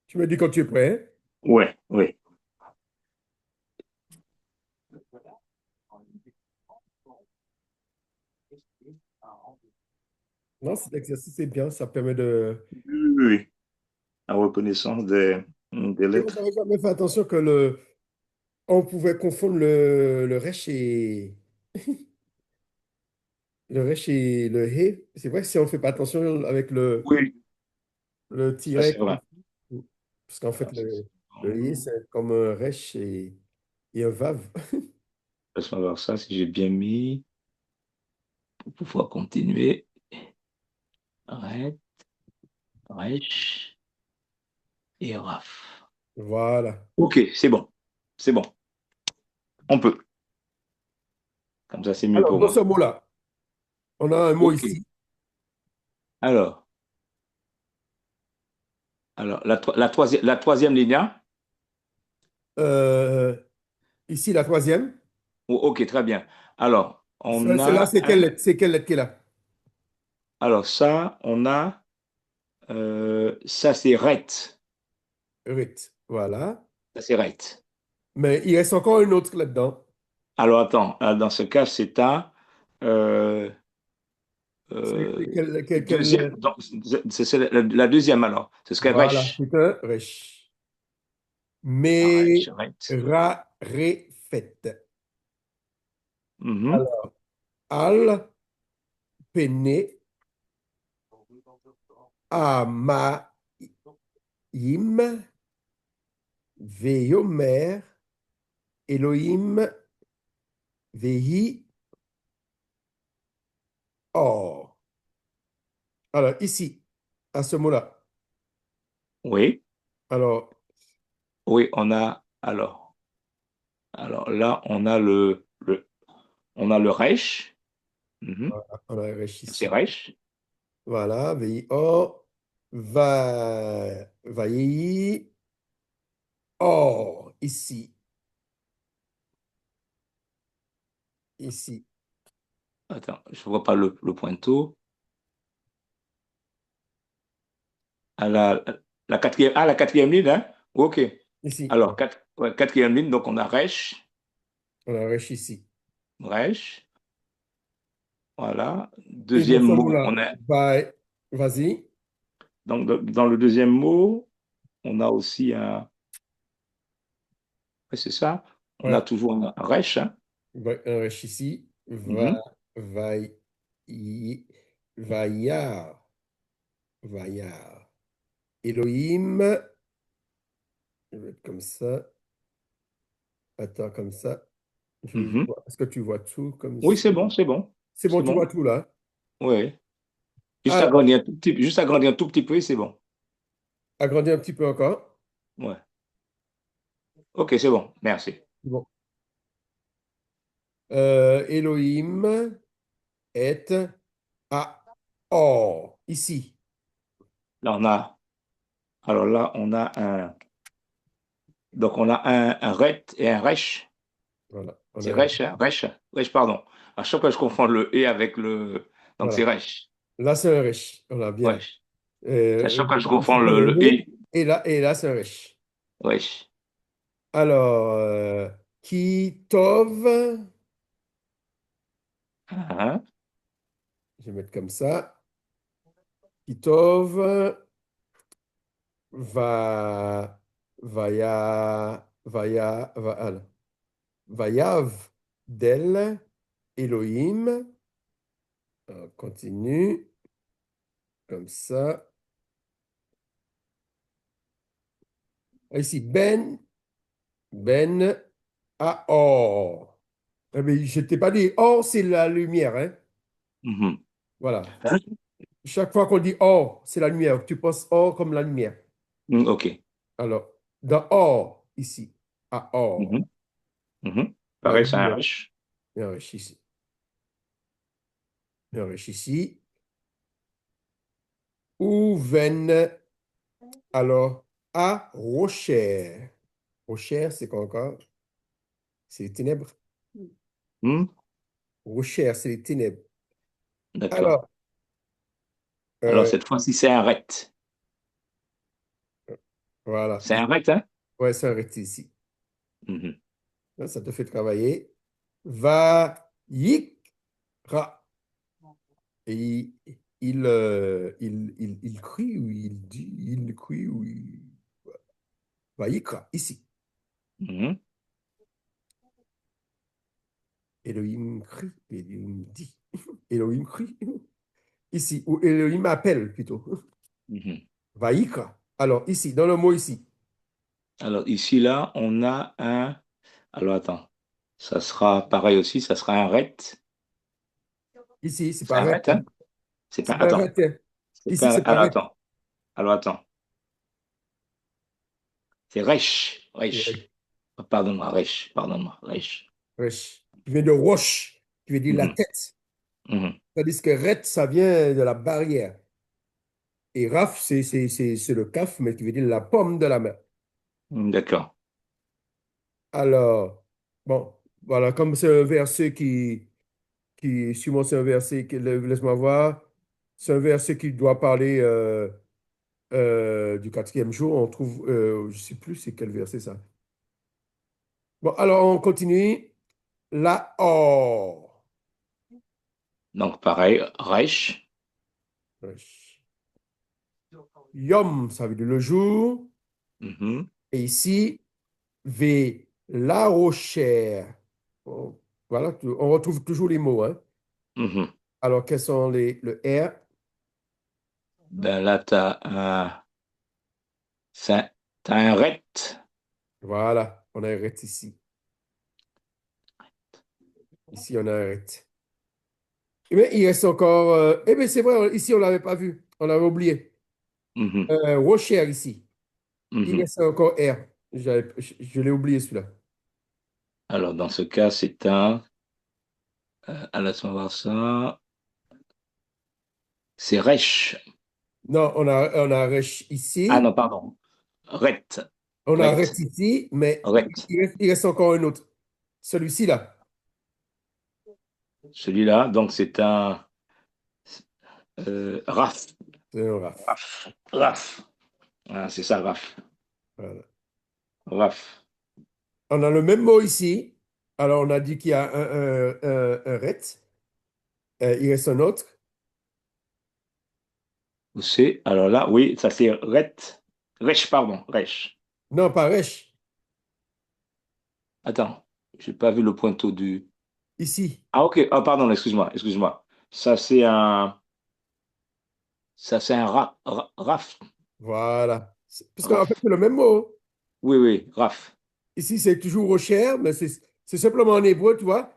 Tu me dis quand tu es prêt, hein?
Ouais, oui.
Non, cet exercice est bien. Ça permet de.
Oui, oui, oui. La reconnaissance des
Et on
lettres.
n'avait jamais fait attention que on pouvait confondre le resh et le he. C'est vrai que si on ne fait pas attention avec
Oui,
le
ça c'est
tiret,
vrai.
parce qu'en fait,
Alors, ça, c'est
le he,
bon.
c'est comme un resh et un vav.
Laisse-moi voir ça si j'ai bien mis pour pouvoir continuer. Red, Resh et Raf.
Voilà.
Ok, c'est bon. C'est bon. On peut. Comme ça, c'est mieux
Alors,
pour
dans ce
moi.
mot-là, on a un mot
Ok.
ici.
Alors, la troisième ligne, hein?
Euh, Ici, la troisième.
Oh, ok, très bien. Alors, on
Celle-là,
a
c'est
un.
c'est quelle lettre qui est là?
Alors, ça, on a. Ça, c'est ret.
Rit. Voilà.
Ça, c'est ret.
Mais il reste encore une autre là-dedans.
Alors, attends. Dans ce cas, c'est un. euh,
C'est
euh, deuxième.
quelle.
Donc, c'est la deuxième, alors. Ce serait
Voilà,
resh.
c'est un resh.
Resh,
Mais
ret.
rarefet.
Mhm.
Alors, al, pene, amayim, veyomer, Elohim, vehi, or. Alors, ici, à ce mot-là.
Oui.
Alors,
Oui, on a. Alors là, on a le resh. Mhm.
on a un resh
C'est
ici.
resh.
Voilà, vehi, or, vayi, or, ici, ici,
Attends, je vois pas le pointeau. À la quatrième ligne, hein? Ok.
ici.
Alors, ouais, quatrième ligne, donc on a resh.
On a un resh ici.
Resh. Voilà.
Et dans
Deuxième
ce
mot,
mot-là,
on a.
vas-y.
Donc, dans le deuxième mot, on a aussi un. Ouais, c'est ça. On a
Ouais,
toujours un resh, hein?
un resh ici.
Mhm.
Va, y, vaillard, vaillard. Elohim, je vais être comme ça. Attends, comme ça.
Mhm.
Est-ce que tu vois tout comme
Oui,
ça?
c'est bon, c'est bon.
C'est bon,
C'est
tu vois
bon.
tout là.
Oui.
Alors,
Juste agrandir un tout petit peu, c'est bon.
agrandis un petit peu encore.
Ouais. Ok, c'est bon. Merci.
Bon. Elohim est à or, ici.
Là, on a. Alors là, on a un. Donc, on a un ret et un resh.
Voilà, on
C'est
a,
resh, hein? Resh, pardon. À chaque fois, je confonds le et avec le. Donc, c'est
voilà.
resh.
Là, c'est un resh. Voilà, bien.
Wesh. À chaque fois, je
Ici,
confonds
c'est un
le
he,
et.
et là, c'est un resh.
Wesh.
Alors, qui tov,
Hein?
je vais mettre comme ça. Qui tov va, alors, vayav del Elohim. On continue comme ça. Ici, ben Ben à or. Eh bien, je t'ai pas dit or, c'est la lumière, hein?
Mhm.
Voilà. Chaque fois qu'on dit or, c'est la lumière. Tu penses or comme la lumière.
Ok.
Alors, dans or, ici, à or,
Mhm. Mhm.
la
Pareil, c'est un
lumière.
H.
Et un H ici. Et un H ici. Où viennent, alors, à Rocher. Rocher, c'est quoi encore? C'est les ténèbres.
Hmm.
Rocher, c'est les ténèbres.
D'accord.
Alors,
Alors,
euh,
cette fois-ci, c'est un ret.
voilà.
C'est un ret, hein?
Ouais, ça arrête ici.
Mhm.
Là, ça te fait travailler. Va, yikra. Et il crie ou il dit, il crie ou il... Va, yikra, ici.
Mhm.
Elohim crie, Elohim dit. Elohim crie. Ici, ou Elohim appelle plutôt.
Mhm.
Va, yikra. Alors, ici, dans le mot ici.
Alors, ici, là, on a un. Alors, attends. Ça sera pareil aussi, ça sera un ret.
Ici, c'est
C'est
pas
un
ret,
ret,
hein.
hein? C'est pas.
C'est pas
Attends.
ret, hein.
C'est
Ici,
pas.
c'est pas
Alors,
ret.
attends. Alors, attends. C'est resh.
Ouais,
Resh. Pardonne-moi, resh. Pardonne-moi, resh.
wesh. Qui vient de roche, qui veut dire la
Mhm.
tête.
Mhm.
Tandis que ret, ça vient de la barrière. Et raf, c'est le kaf, mais qui veut dire la pomme de la main.
D'accord.
Alors, bon, voilà, comme c'est un verset sûrement c'est un verset, laisse-moi voir, c'est un verset qui doit parler du quatrième jour. On trouve, je ne sais plus c'est quel verset ça. Bon, alors on continue. La or.
Donc, pareil, resh.
Yom, ça veut dire le jour.
Mhm.
Et ici, V, la rochère. Bon, voilà, on retrouve toujours les mots, hein.
Mhm.
Alors, quels sont le R?
Ben là, t'as un ret.
Voilà, on arrête ici. Ici, on arrête. Eh bien, il reste encore. Eh bien, c'est vrai, ici, on ne l'avait pas vu. On l'avait oublié.
Mhm.
Rochère, ici. Il
Mhm.
reste encore R. Je l'ai oublié, celui-là.
Alors, dans ce cas, c'est un. Alors, laisse-moi voir ça. C'est resh.
Non, on a
Ah
ici.
non, pardon. Ret.
On
Ret.
arrête ici, mais
Ret.
il reste encore un autre. Celui-ci, là.
Celui-là, donc c'est un Raf.
C'est un RAF.
Raf. Raf. Ah, c'est ça, Raf.
Voilà.
Raf.
On a le même mot ici. Alors, on a dit qu'il y a un ret. Il reste un autre.
Où c'est? Alors là, oui, ça c'est Ret. Resh, pardon. Resh.
Non, pas resh.
Attends, j'ai pas vu le pointeau du.
Ici.
Ah, ok. Ah, pardon, excuse-moi, excuse-moi. Ça c'est un. Ça c'est un Raf.
Voilà. Parce qu'en fait,
Raf.
c'est le même mot.
Oui, oui, Raf.
Ici, c'est toujours rochère, mais c'est simplement en hébreu, tu vois.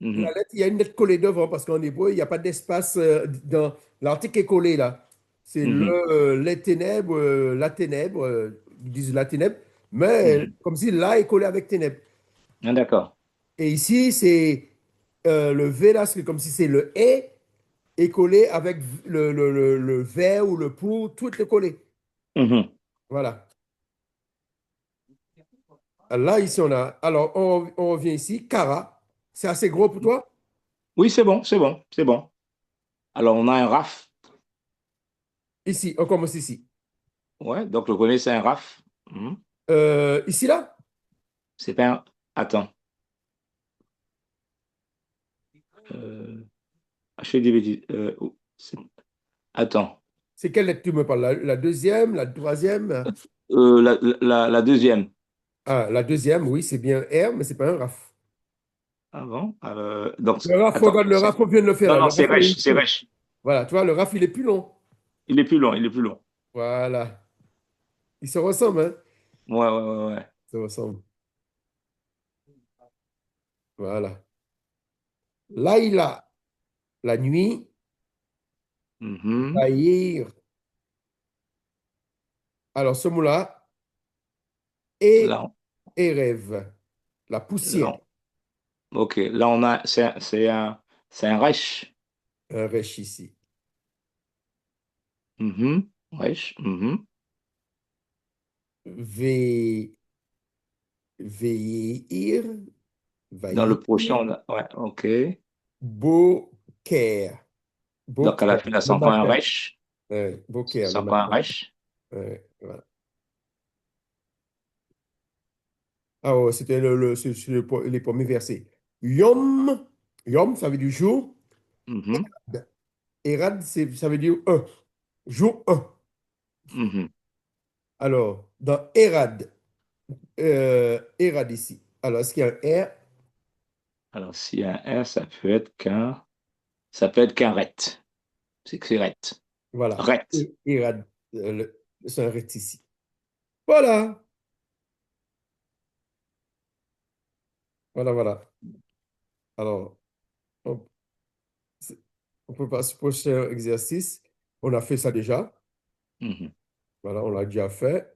La
Mhm,
lettre, il y a une lettre collée devant parce qu'en hébreu, il n'y a pas d'espace dans l'article est collé là. C'est
mhm,
les ténèbres, la ténèbre, ils disent la ténèbre, mais
mhm.
comme si là est collé avec ténèbres.
Ah, d'accord.
Et ici, c'est le V là, c'est comme si c'est le est collé avec le vers ou le pour, tout est collé.
Mhm.
Voilà. Là, ici, on a. Alors, on revient ici. Cara, c'est assez gros pour toi?
Oui, c'est bon, c'est bon, c'est bon. Alors, on a un Raf.
Ici, on commence ici.
Ouais, donc le premier, c'est un RAF. Mhm.
Ici, là,
C'est pas un. Attends. Euh... Je fais des bêtises. Attends.
c'est quelle lettre tu me parles? La deuxième, la troisième?
La deuxième.
Ah, la deuxième, oui, c'est bien R, mais c'est pas un RAF.
Ah bon? Donc,
Le RAF,
attends.
regarde, le RAF, on vient de le faire
Non,
là. Le
non, c'est
RAF, il est
Resh. C'est
plus long.
Resh.
Voilà, tu vois, le RAF, il est plus long.
Il est plus long, il est plus long.
Voilà. Ils se ressemblent, hein?
Ouais, ouais, ouais, ouais.
Ils se ressemblent. Voilà. Laïla, la nuit.
Mhm.
Laïr. Alors, ce mot-là, et
Là,
Erev, la poussière,
là, ok. Là, on a, c'est un resh.
un rech ici.
Mhm. Resh. Mhm.
Ve, veir,
Dans
vaïr,
le prochain, on a, ouais, ok.
boker,
Donc, à la
boker,
fin,
le
ça prend un
matin.
resh.
Boker, le
Ça prend un
matin.
resh.
Voilà. Ah ouais, c'était c'est les premiers versets. Yom, Yom, ça veut dire jour.
Mhm.
Erad, ça veut dire un. Jour un.
Mhm.
Alors, dans Erad, Erad ici. Alors, est-ce qu'il y a un R?
Alors, s'il y a un R, ça peut être qu'un ret. C'est que c'est ret.
Voilà.
Ret.
Erad, c'est un ret ici. Voilà. Voilà, voilà. Alors, on, c'est- on peut passer au prochain exercice. On a fait ça déjà.
Mhm.
Voilà, on l'a déjà fait.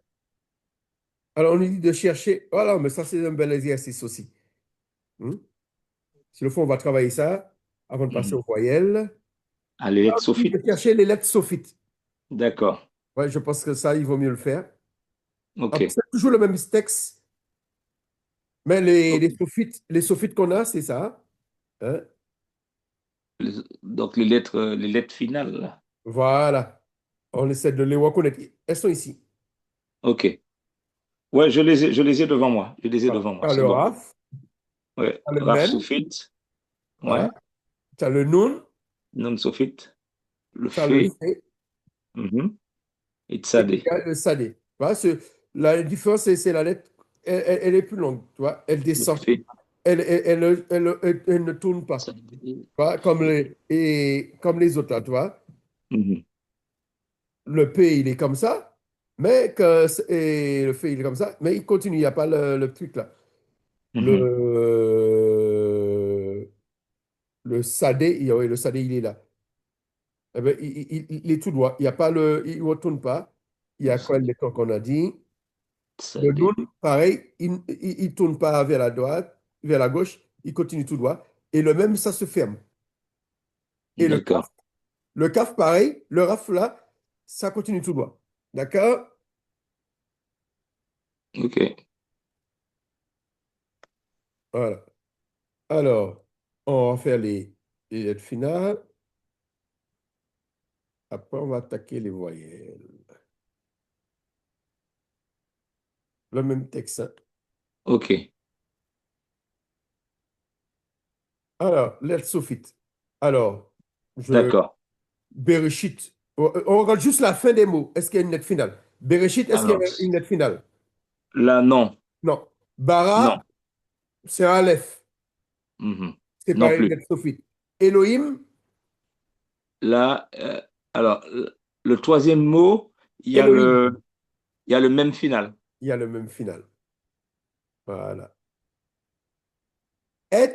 Alors, on nous dit de chercher. Voilà, mais ça, c'est un bel exercice aussi. Hmm? Sur le fond, on va travailler ça avant de passer
Mhm.
aux voyelles.
Allez, lettres
On nous dit
Sophie.
de chercher les lettres sophites.
D'accord.
Ouais, je pense que ça, il vaut mieux le faire.
Ok.
En plus, c'est toujours le même texte, mais les sophites qu'on a, c'est ça. Hein?
Donc, les lettres finales, là.
Voilà. On essaie de les reconnaître. Elles sont ici.
Ok. Ouais, je les ai devant moi. Je les ai
Voilà.
devant moi.
Tu as
C'est
le
bon.
RAF,
Ouais.
tu as le
Raf
MEN,
Sophite.
voilà.
Ouais.
Tu as le NUN,
Non Sophite. Le
tu as le
Fé.
C
Mhm. Et
et il y
Tsadé.
a le SAD. Voilà, la différence, c'est la lettre, elle est plus longue, tu vois. Elle
Le
descend.
Fé.
Elle ne tourne pas. Tu
Tsadé.
vois, comme les autres, là, tu vois.
Mhm.
Le P, il est comme ça, et le F, il est comme ça, mais il continue, il n'y a pas le truc là.
Mhm.
Le SAD, oui, le SAD, il est là. Eh ben, il est tout droit. Il y a pas il ne retourne pas. Il y a quoi
Tsadé.
le temps qu'on a dit? Le
Tsadé.
Nun, pareil, il ne tourne pas vers la droite, vers la gauche, il continue tout droit. Et le même, ça se ferme. Et
D'accord.
le CAF, pareil, le RAF là, ça continue tout droit. D'accord?
Ok.
Voilà. Alors, on va faire les lettres finales. Après, on va attaquer les voyelles. Le même texte, hein.
Ok.
Alors, lettres sophites. Alors, je
D'accord.
Bereshit. On regarde juste la fin des mots. Est-ce qu'il y a une lettre finale? Bereshit, est-ce qu'il y
Alors,
a une lettre finale?
là, non.
Non.
Non.
Bara, c'est un Aleph.
Mhm.
C'est
Non
pas une
plus.
lettre sophite. Elohim,
Là, alors, le troisième mot,
Elohim.
il y a le même final.
Il y a le même final. Voilà. Et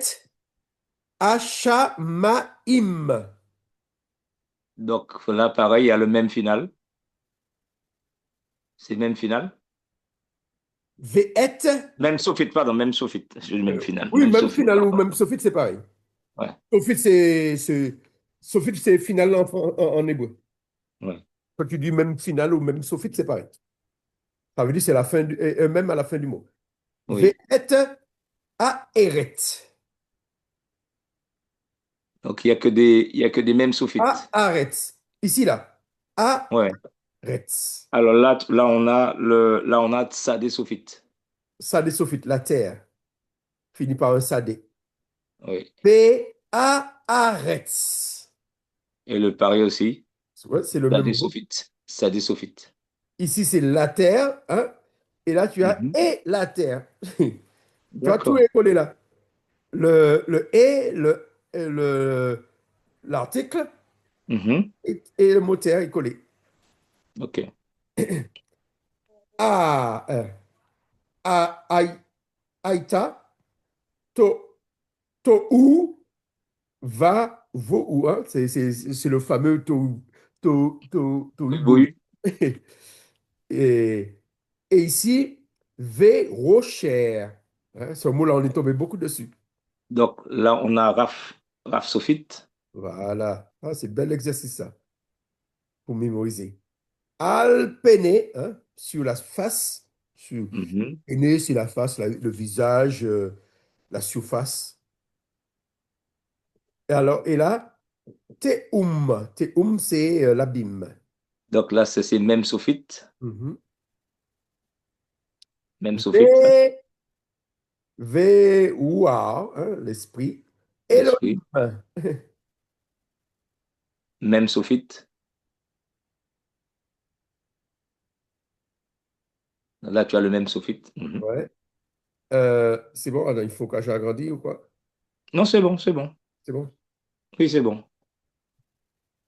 Hashamaim.
Donc là, pareil, il y a le même final. C'est le même final.
Ve'et.
Même Sophite, pardon, même Sophite. C'est le même final.
Oui,
Même
même
Sophite,
final ou
pardon.
même sophite, c'est pareil.
Ouais,
Sophite, Sophite, c'est final en hébreu.
ouais,
Quand tu dis même final ou même sophite, c'est pareil. Ça veut dire c'est la fin même à la fin du mot. Ve'et
oui.
Aeret.
Donc il y a que des mêmes Sophites.
Aret. Ici, là.
Ouais.
Aret.
Alors là, on a Tsadé Sophite.
Sadé sophite, la terre, finit par un sadé.
Oui.
P-A-Aret.
Et le pareil aussi,
Ouais, c'est le même
Tsadé
mot.
Sophite. Tsadé Sophite.
Ici, c'est la terre, hein, et là, tu as
Mhm.
et la terre. Tu vois, tout
D'accord.
est collé là. Le et, l'article
Mhm.
et le mot terre est collé.
OK.
A, a, aï- aïta, To, tohu va vohu, hein. C'est le fameux tohu.
Oui.
Et, et ici, V Rocher. Hein, ce mot-là, on est tombé beaucoup dessus.
Donc là, on a Raf Sophite.
Voilà. Ah, c'est bel exercice, ça, pour mémoriser. Alpene, hein, sur la face. Sur,
Mhm.
Pene, c'est la face, le visage, la surface. Et là, Teum. Teum, c'est l'abîme.
Donc là, c'est même Sophite.
Mhm.
Même Sophite, là.
V, Veoua, hein, l'esprit.
L'esprit.
Elohim.
Même Sophite. Là, tu as le même Sophite. Mhm.
Ouais. C'est bon, alors, il faut que j'agrandisse ou quoi?
Non, c'est bon, c'est bon.
C'est bon.
Oui, c'est bon.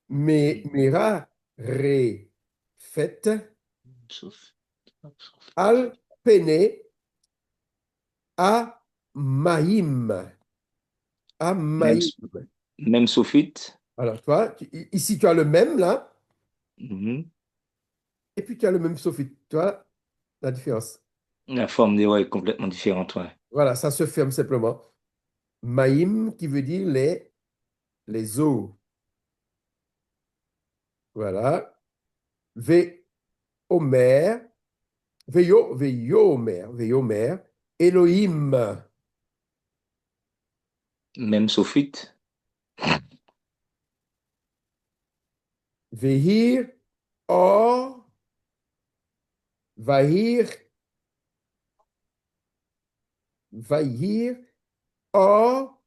Mera, ré, fait,
Sophite.
al, pene, a, maïm. A,
Même,
maïm.
même Sophite.
Alors, toi, ici, tu as le même, là,
Mhm.
et puis tu as le même sophite. Tu vois la différence?
La forme des voix est complètement différente, ouais.
Voilà, ça se ferme simplement. Maïm, qui veut dire les eaux. Voilà. Ve, Omer, Veyomer, Elohim.
Même Sophite.
Vehir, Or, Vahir, Vahir, Or,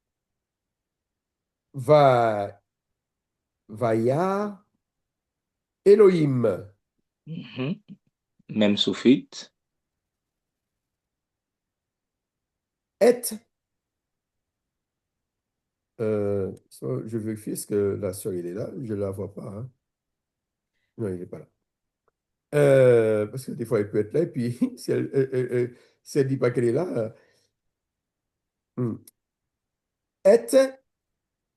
Va, Vaya, Elohim.
Mhm. Même Sophite.
Et, ça, je vérifie, est-ce que la sœur, il est là? Je ne la vois pas, hein. Non, il n'est pas là. Parce que des fois, elle peut être là, et puis si elle dit pas qu'elle est là, hmm. Et,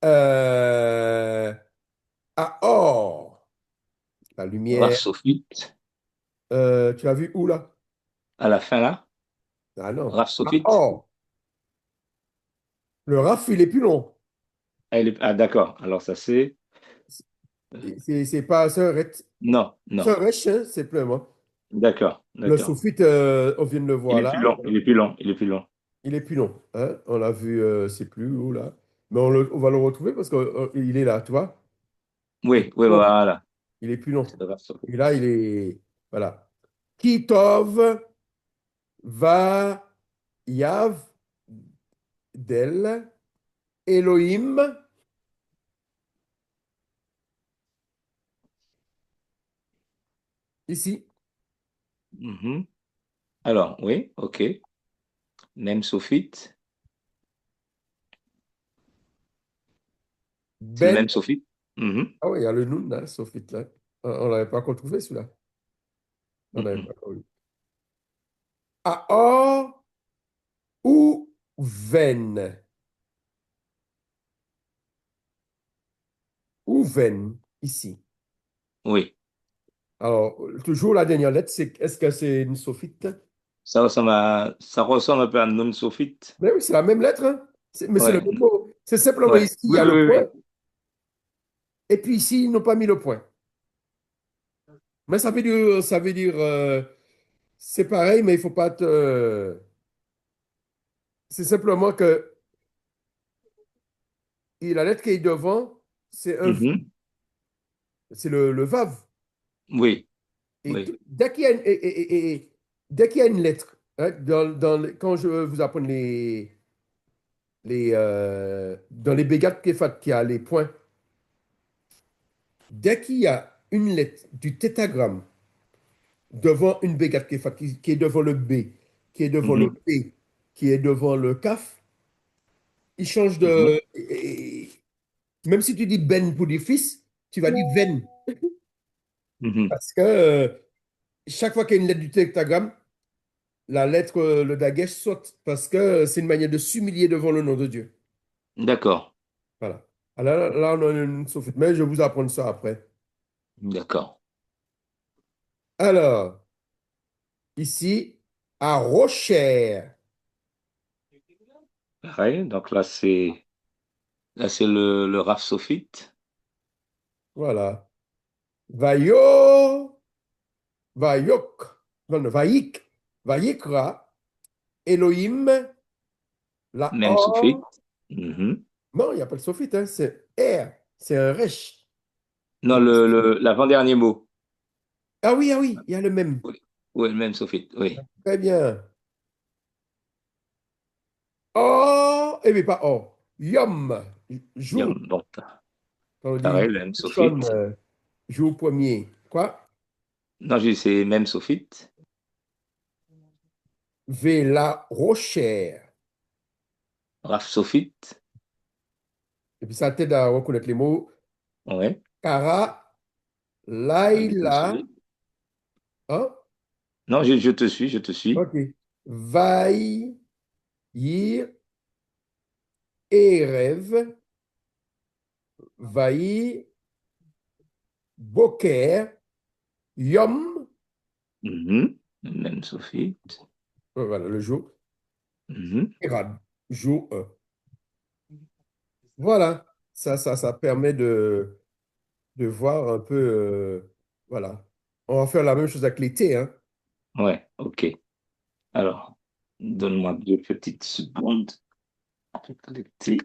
euh, à Or, la
Raf
lumière.
Sophite.
Tu l'as vu où, là?
À la fin, là.
Ah non,
Raf
à
Sophite.
Or. Le RAF, il est plus long.
Ah, d'accord. Alors, ça, c'est.
C'est pas
Non, non.
Sœur Rech, hein, simplement.
D'accord,
Le
d'accord.
soufite, on vient de le
Il
voir
est
là.
plus long, il est plus long, il est plus long.
Il est plus long, hein. On l'a vu, c'est plus où, là. Mais on va le retrouver parce qu'il est là, tu vois. Il est
Oui,
plus
oui,
long.
voilà.
Il est plus long.
C'est le Raf
Et là,
Sophite.
il est. Voilà. Kitov va Yav del Elohim. Ici.
Mhm. Alors, oui, ok. Même Sophite. C'est le
Ben.
même Sophite. Mhm.
Ah oui, il y a le Noun, là, Sophite, là. On l'avait pas encore trouvé, celui-là. On n'avait pas
Mhm.
encore eu. Aor ou Ven. Ou Ven, ici.
Oui,
Alors, toujours la dernière lettre, est-ce que c'est une sophite?
ça ressemble un peu à non-Sophite.
Mais oui, c'est la même lettre, hein. Mais c'est le
Ouais,
même mot. C'est simplement
ouais.
ici, il y
Oui,
a le
oui,
point.
oui.
Et puis ici, ils n'ont pas mis le point. Mais ça veut dire, c'est pareil, mais il faut pas te. C'est simplement que la lettre qui est devant,
Mhm.
c'est le vav.
Oui,
Et
oui.
dès qu'il y a dès qu'il y a une lettre, hein, quand je vous apprends dans les bégat kéfat, qui a les points, dès qu'il y a une lettre du tétragramme devant une bégat kéfat, qui est devant le B, qui est devant le
Mhm.
P, qui est devant le kaf, il change
Mhm.
de. Même si tu dis ben pour dire fils, tu vas dire ven.
Mhm.
Parce que chaque fois qu'il y a une lettre du tétragramme, la lettre, le dagesh saute parce que c'est une manière de s'humilier devant le nom de Dieu.
D'accord.
Voilà. Alors là, on a une sophite, mais je vais vous apprendre ça après.
D'accord.
Alors, ici, à Rocher.
Pareil. Donc là c'est le Raf Sophite.
Voilà. Vayo, Vayok, non, non, Vayik, Vayikra, Elohim, la
Même Sophite.
Or.
Mhm.
Non, il n'y a pas de sophite, hein, c'est R, c'est un resh.
Non, l'avant-dernier mot.
Ah oui, il y a le même.
Oui, oui, le même Sophite. Oui.
Très bien. Or, eh bien pas or, Yom, jour.
Yom. Bon,
Quand on dit
pareil, le même
Shon,
Sophite.
jour premier. Quoi?
Non, j'ai dit c'est même Sophite.
Vela Rocher.
Raf Sophite.
Et puis ça t'aide à reconnaître les mots.
Oui.
Kara,
Ah, je te
Laila,
suis.
hein?
Non, je te suis, je te suis.
Ok. Vai, Yir, Erev, Vai, Boker, Yom,
Mhm. Même Sophite.
voilà, le jour,
Mhm.
Erad, jour 1. Voilà, ça permet de voir un peu, voilà. On va faire la même chose avec les T, hein.
Ouais, ok. Alors, donne-moi 2 petites secondes. Collecter.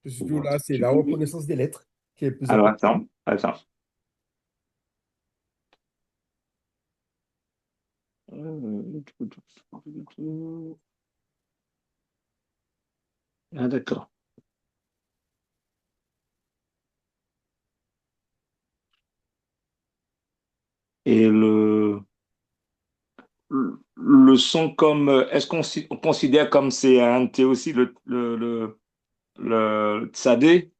Ce jour-là, c'est la reconnaissance des lettres qui est le plus
Alors,
important.
attends, attends. Ah, d'accord. Et le son comme, est-ce on considère comme c'est un T aussi le tsadé?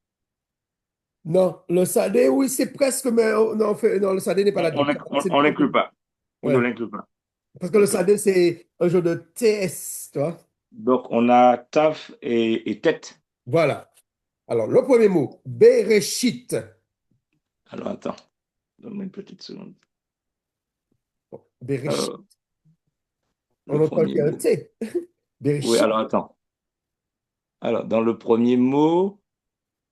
Non, le sadé, oui, c'est presque, mais non, non, le sadé n'est pas là-dedans.
On l'inclut pas. On ne
Ouais.
l'inclut pas.
Parce que le
D'accord.
sadé, c'est un genre de TS, tu vois.
Donc, on a taf et tête.
Voilà. Alors, le premier mot, Bereshit.
Alors, attends, donne-moi une petite seconde.
Bon, Bereshit,
Euh,
on
le
entend qu'il
premier
y a un
mot.
T.
Oui,
Bereshit.
alors attends. Alors, dans le premier mot,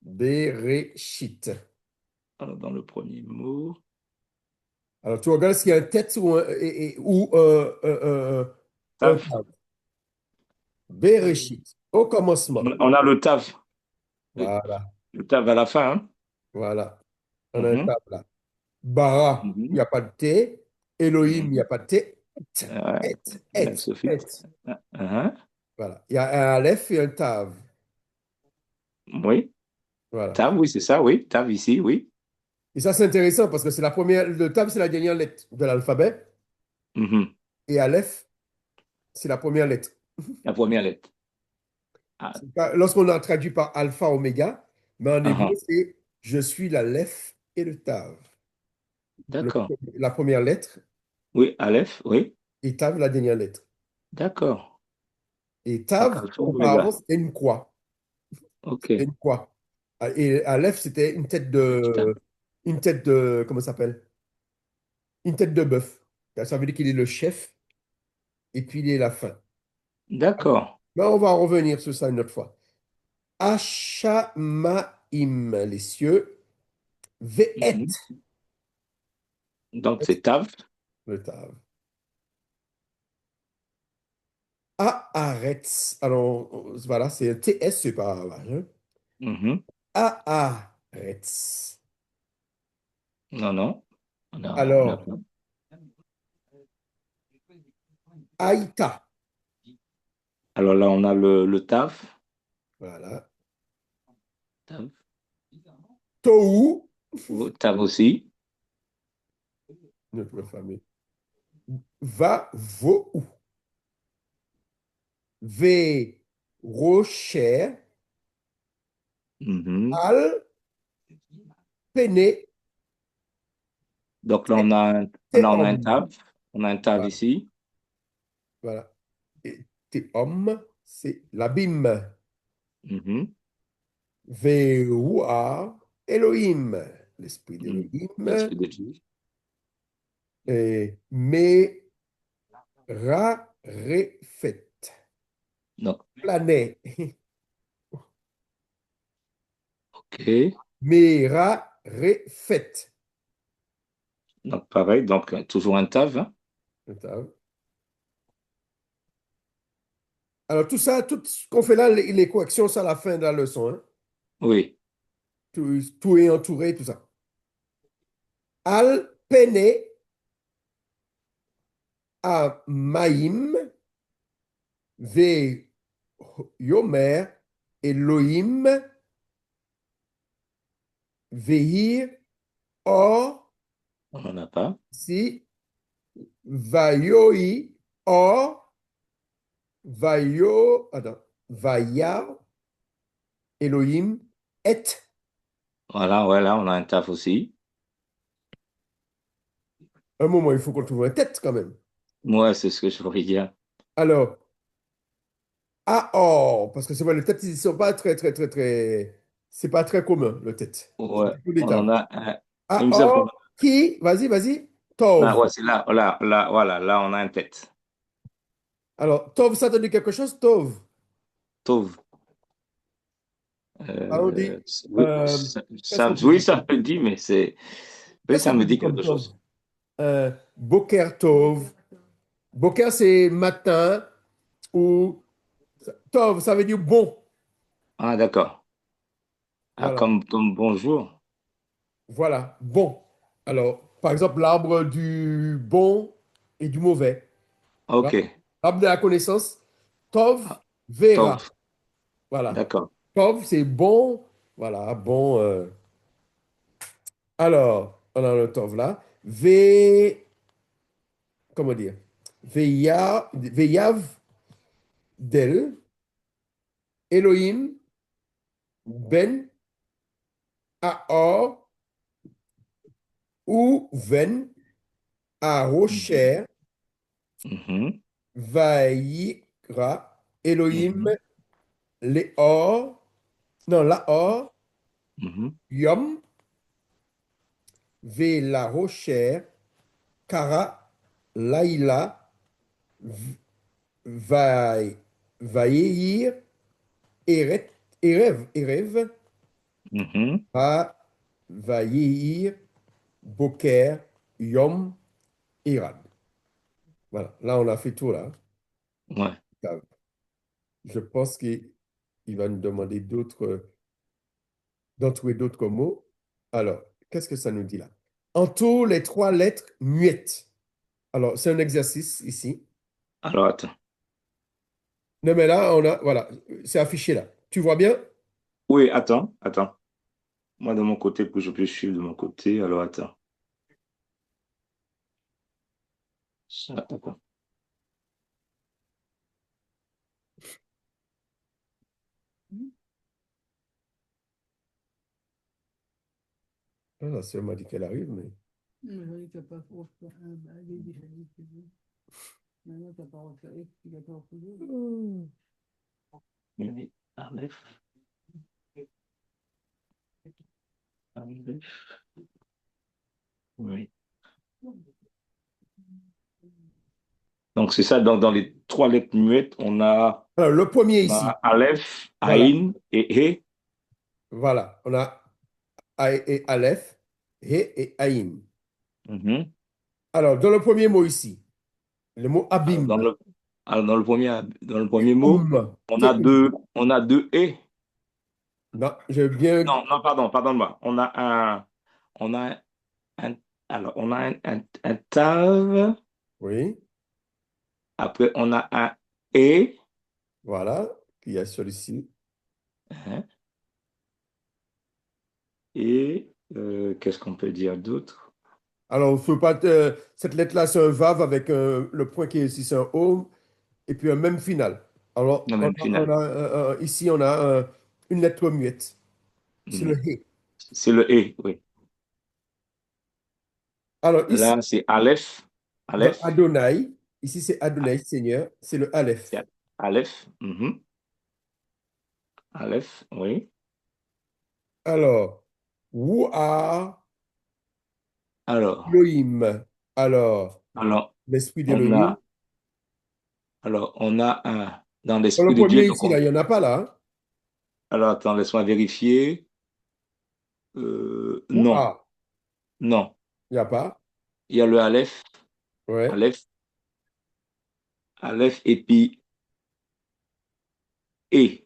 Bereshit.
alors, dans le premier mot,
Alors, tu regardes s'il y a un tête ou ou un
taf.
tav. Bereshit. Au commencement.
On a le taf. Le,
Voilà.
le taf à la fin, hein?
Voilà. On a un
Mhm,
tav là. Bara, il n'y
mhm,
a pas de T. Elohim, il n'y a
mhm.
pas de T.
Ouais,
Et, et,
même
et.
Sophie. Hein.
Voilà. Il y a un Aleph et un Tav.
Oui,
Voilà.
taf, oui, c'est ça, oui. Taf ici, oui.
Et ça, c'est intéressant parce que c'est la première. Le Tav, c'est la dernière lettre de l'alphabet.
Mhm.
Et Aleph, c'est la première lettre.
La première lettre. Ah,
Lorsqu'on a traduit par alpha, oméga, mais en hébreu,
ah,
c'est je suis l'Aleph et le Tav.
d'accord.
La première lettre
Oui, Aleph, oui.
et Tav, la dernière lettre.
D'accord.
Et
Donc,
Tav,
Alpha
auparavant,
Omega.
c'était une croix.
Ok.
C'était une croix. Et Aleph, c'était
Putain.
une tête de, comment ça s'appelle? Une tête de bœuf. Ça veut dire qu'il est le chef et puis il est la fin.
D'accord.
Mais on va revenir sur ça une autre fois. Hachamaim, les cieux. Ve'et,
Mhm. Donc, c'est Tav.
le Tav. Haaretz. Alors, voilà, c'est un TS, c'est pas mal, hein.
Mhm.
Haaretz.
Non, non. On a
Alors,
pas.
Aïta.
Alors là, on a le Tav.
Voilà.
Tav.
Tohu,
Tav aussi.
notre famille. Va, vo, Ve, rocher,
Mhm.
al, Pene,
Donc là, on a un
Théom.
tav. On a un tav
Voilà.
ici.
Voilà. Et Théom, c'est l'abîme.
Mhm.
Veoua, Elohim, l'esprit
Mhm.
d'Elohim.
L'esprit de Dieu.
Et Merarephet,
Donc,
planet.
OK.
Merarephet.
Donc, pareil. Donc, toujours un tav, hein.
Attends. Alors, tout ça, tout ce qu'on fait là, les corrections, c'est à la fin de la leçon, hein.
Oui.
Tout est entouré, tout ça. Al pene a maïm ve yomer Elohim vehir or
On n'en a pas.
si vayoi or vayo, attends, vaya Elohim et.
Voilà, voilà, on a un tav aussi.
Un moment, il faut qu'on trouve un tête quand même.
Moi, c'est ce que je voulais dire.
Alors, Aor, parce que c'est vrai, les têtes, ils sont pas très, très, très, très. C'est pas très commun, le tête.
Ouais,
C'est tout
on en
l'état.
a un. Il me semble qu'on
Aor, qui, vas-y, vas-y, Tov.
ouais, c'est là, là, là, voilà, là, on a un tête.
Alors, Tov, ça te dit quelque chose, Tov?
Tov.
Alors, on dit,
Oui,
euh, qu'est-ce qu'on peut
oui,
dire
ça
comme,
me dit, mais oui,
qu'est-ce
ça
qu'on
me
peut
dit
dire comme
quelque
Tov?
chose.
Boker Tov. Boker, c'est matin, ou Tov, ça veut dire bon.
Ah, d'accord. Ah,
Voilà,
comme bonjour.
voilà, bon. Alors, par exemple, l'arbre du bon et du mauvais. Tu vois?
OK.
L'arbre de la connaissance, Tov,
Ah,
Vera.
Tov.
Voilà.
D'accord.
Tov, c'est bon. Voilà, bon. Alors, on a le Tov là. Comment dire? Veyav del, Elohim, ben, Aor, ou ven,
Mhm.
Arosher,
Mhm.
Vaïra, Elohim,
Mhm.
Leor, non, Laor,
Mhm.
Yom, Ve la Rocher, Kara, Laïla, Va, Vaïr, Eret, Erev,
Mhm.
Va, Vaïr, Boker, Yom, Irad. Voilà, là on a fait tout là.
Ouais.
Je pense qu'il va nous demander d'en trouver d'autres mots. Alors, qu'est-ce que ça nous dit là? Entoure les trois lettres muettes. Alors, c'est un exercice ici.
Alors, attends.
Non, mais là, voilà, c'est affiché là. Tu vois bien?
Oui, attends, attends. Moi, de mon côté, pour que je puisse suivre de mon côté, alors attends. Attends.
Ah, la sœur m'a dit qu'elle arrive, mais. Hmm.
Oui. Aleph, Aleph. Oui. Donc, c'est ça. Donc, dans les trois lettres muettes,
Alors, le premier
on a
ici.
Aleph,
Voilà.
Aïn et He.
Voilà. On a et Aleph, He et Aïn.
Mhm.
Alors, dans le premier mot ici, le mot
Alors,
abîme.
dans le premier mot,
Teum. Teum.
on a deux E.
Non, j'ai bien.
Non, non, pardon, pardonne-moi. On a un, alors, on a un tav.
Oui,
Après, on a un E.
voilà. Il y a celui-ci.
Hein. Et qu'est-ce qu'on peut dire d'autre?
Alors, faut pas cette lettre-là, c'est un vav avec le point qui est ici, c'est un O, et puis un même final. Alors,
Non, même final.
ici, on a une lettre muette. C'est le
Mhm.
He.
C'est le E, oui.
Alors, ici,
Là, c'est Aleph.
dans
Aleph.
Adonai, ici c'est Adonai, Seigneur, c'est le Aleph.
C'est Aleph. Aleph, oui.
Alors, Wua
Alors,
Elohim. Alors,
alors,
l'esprit
on
d'Elohim.
a, alors, on a un dans
Dans le
l'esprit de Dieu.
premier
Donc
ici, là, il n'y en a pas là, hein?
alors, attends, laisse-moi vérifier. Non,
Wua,
non.
il n'y a pas.
Il y a le Aleph,
Ouais,
Aleph, Aleph, et puis E.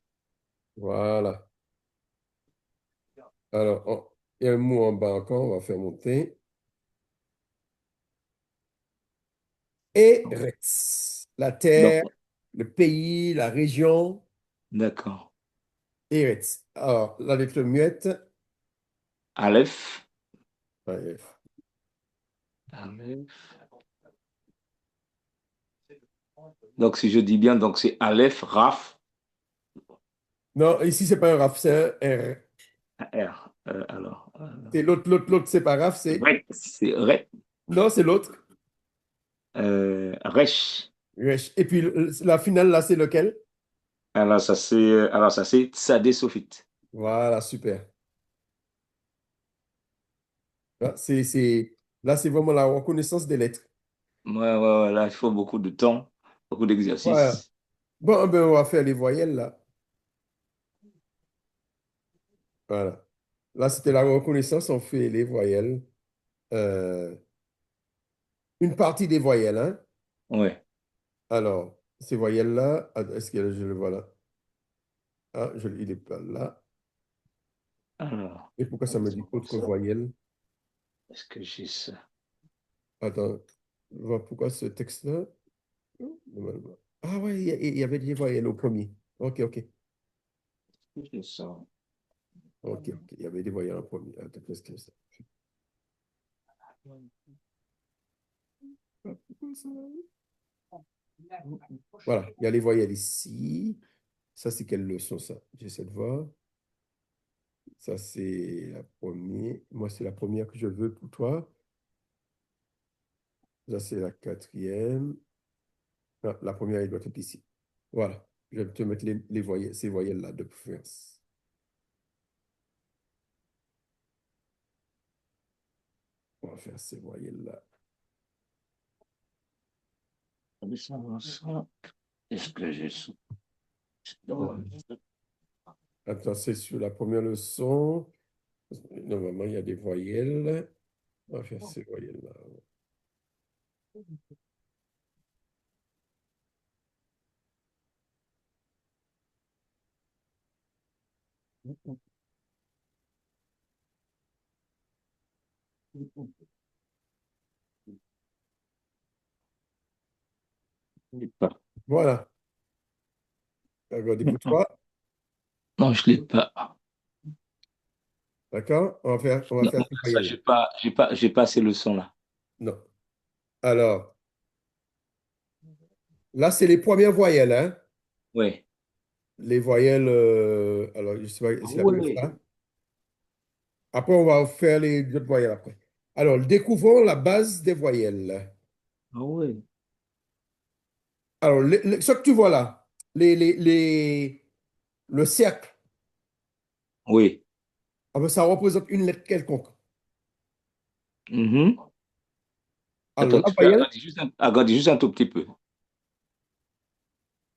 voilà. Alors, il y a un mot en bas encore, on va faire monter. Eretz, la
Donc,
terre, le pays, la région.
d'accord.
Eretz. Alors, la lettre muette.
Aleph,
Ouais.
Aleph. Donc, si je dis bien, donc c'est Aleph, Raf,
Non, ici, c'est pas un raf, c'est un R.
R.
C'est l'autre, c'est pas raf, c'est.
Ret, c'est Ret,
Non, c'est l'autre.
Resh.
Wesh. Et puis, la finale, là, c'est lequel?
Alors ça c'est Tsadé Sophite.
Voilà, super. Là, là, c'est vraiment la reconnaissance des lettres.
Ouais, ouais, ouais, là, il faut beaucoup de temps, beaucoup
Voilà.
d'exercice.
Bon, ben, on va faire les voyelles, là. Voilà. Là, c'était la reconnaissance, on fait les voyelles. Euh, une partie des voyelles, hein.
Ouais.
Alors, ces voyelles-là, est-ce que je le vois là? Ah, il n'est pas là.
Alors,
Et pourquoi ça me dit
laisse-moi voir
autre
ça.
voyelle?
Est-ce que j'ai ça?
Attends, pourquoi ce texte-là? Normalement. Ah ouais, il y avait des voyelles au premier. Ok, ok.
J'ai ça.
Ok, ok. Il y avait des voyelles au premier. Attends, qu'est-ce que c'est ça? Ah, pourquoi ça? Voilà, il y a les voyelles ici. Ça, c'est quelle leçon, ça? J'essaie de voir. Ça, c'est la première. Moi, c'est la première que je veux pour toi. Ça, c'est la quatrième. Ah, la première, elle doit être ici. Voilà. Je vais te mettre les voyelles, ces voyelles-là de préférence. On va faire ces voyelles-là.
Laisse-moi voir ça. Est-ce que j'ai ça?
Voilà. Attends, c'est sur la première leçon. Normalement, il y a des voyelles. On va faire ces voyelles-là.
Je l'ai pas.
Voilà. Regardez pour toi.
Non, je l'ai pas.
D'accord? On va
Non,
faire
non,
ces
ça,
voyelles-là.
j'ai pas ces leçons-là.
Non. Alors, là, c'est les premières voyelles, hein?
Ouais.
Les voyelles. Alors, je ne sais pas
Ah
si la même
ouais.
ça. Après, on va faire les autres voyelles après. Alors, découvrons la base des voyelles.
Ah ouais.
Alors, ce que tu vois là, le cercle,
Oui.
ah ben, ça représente une lettre quelconque.
Mhm.
Alors,
Attends,
la
tu peux
voyelle,
agrandir juste un tout petit peu.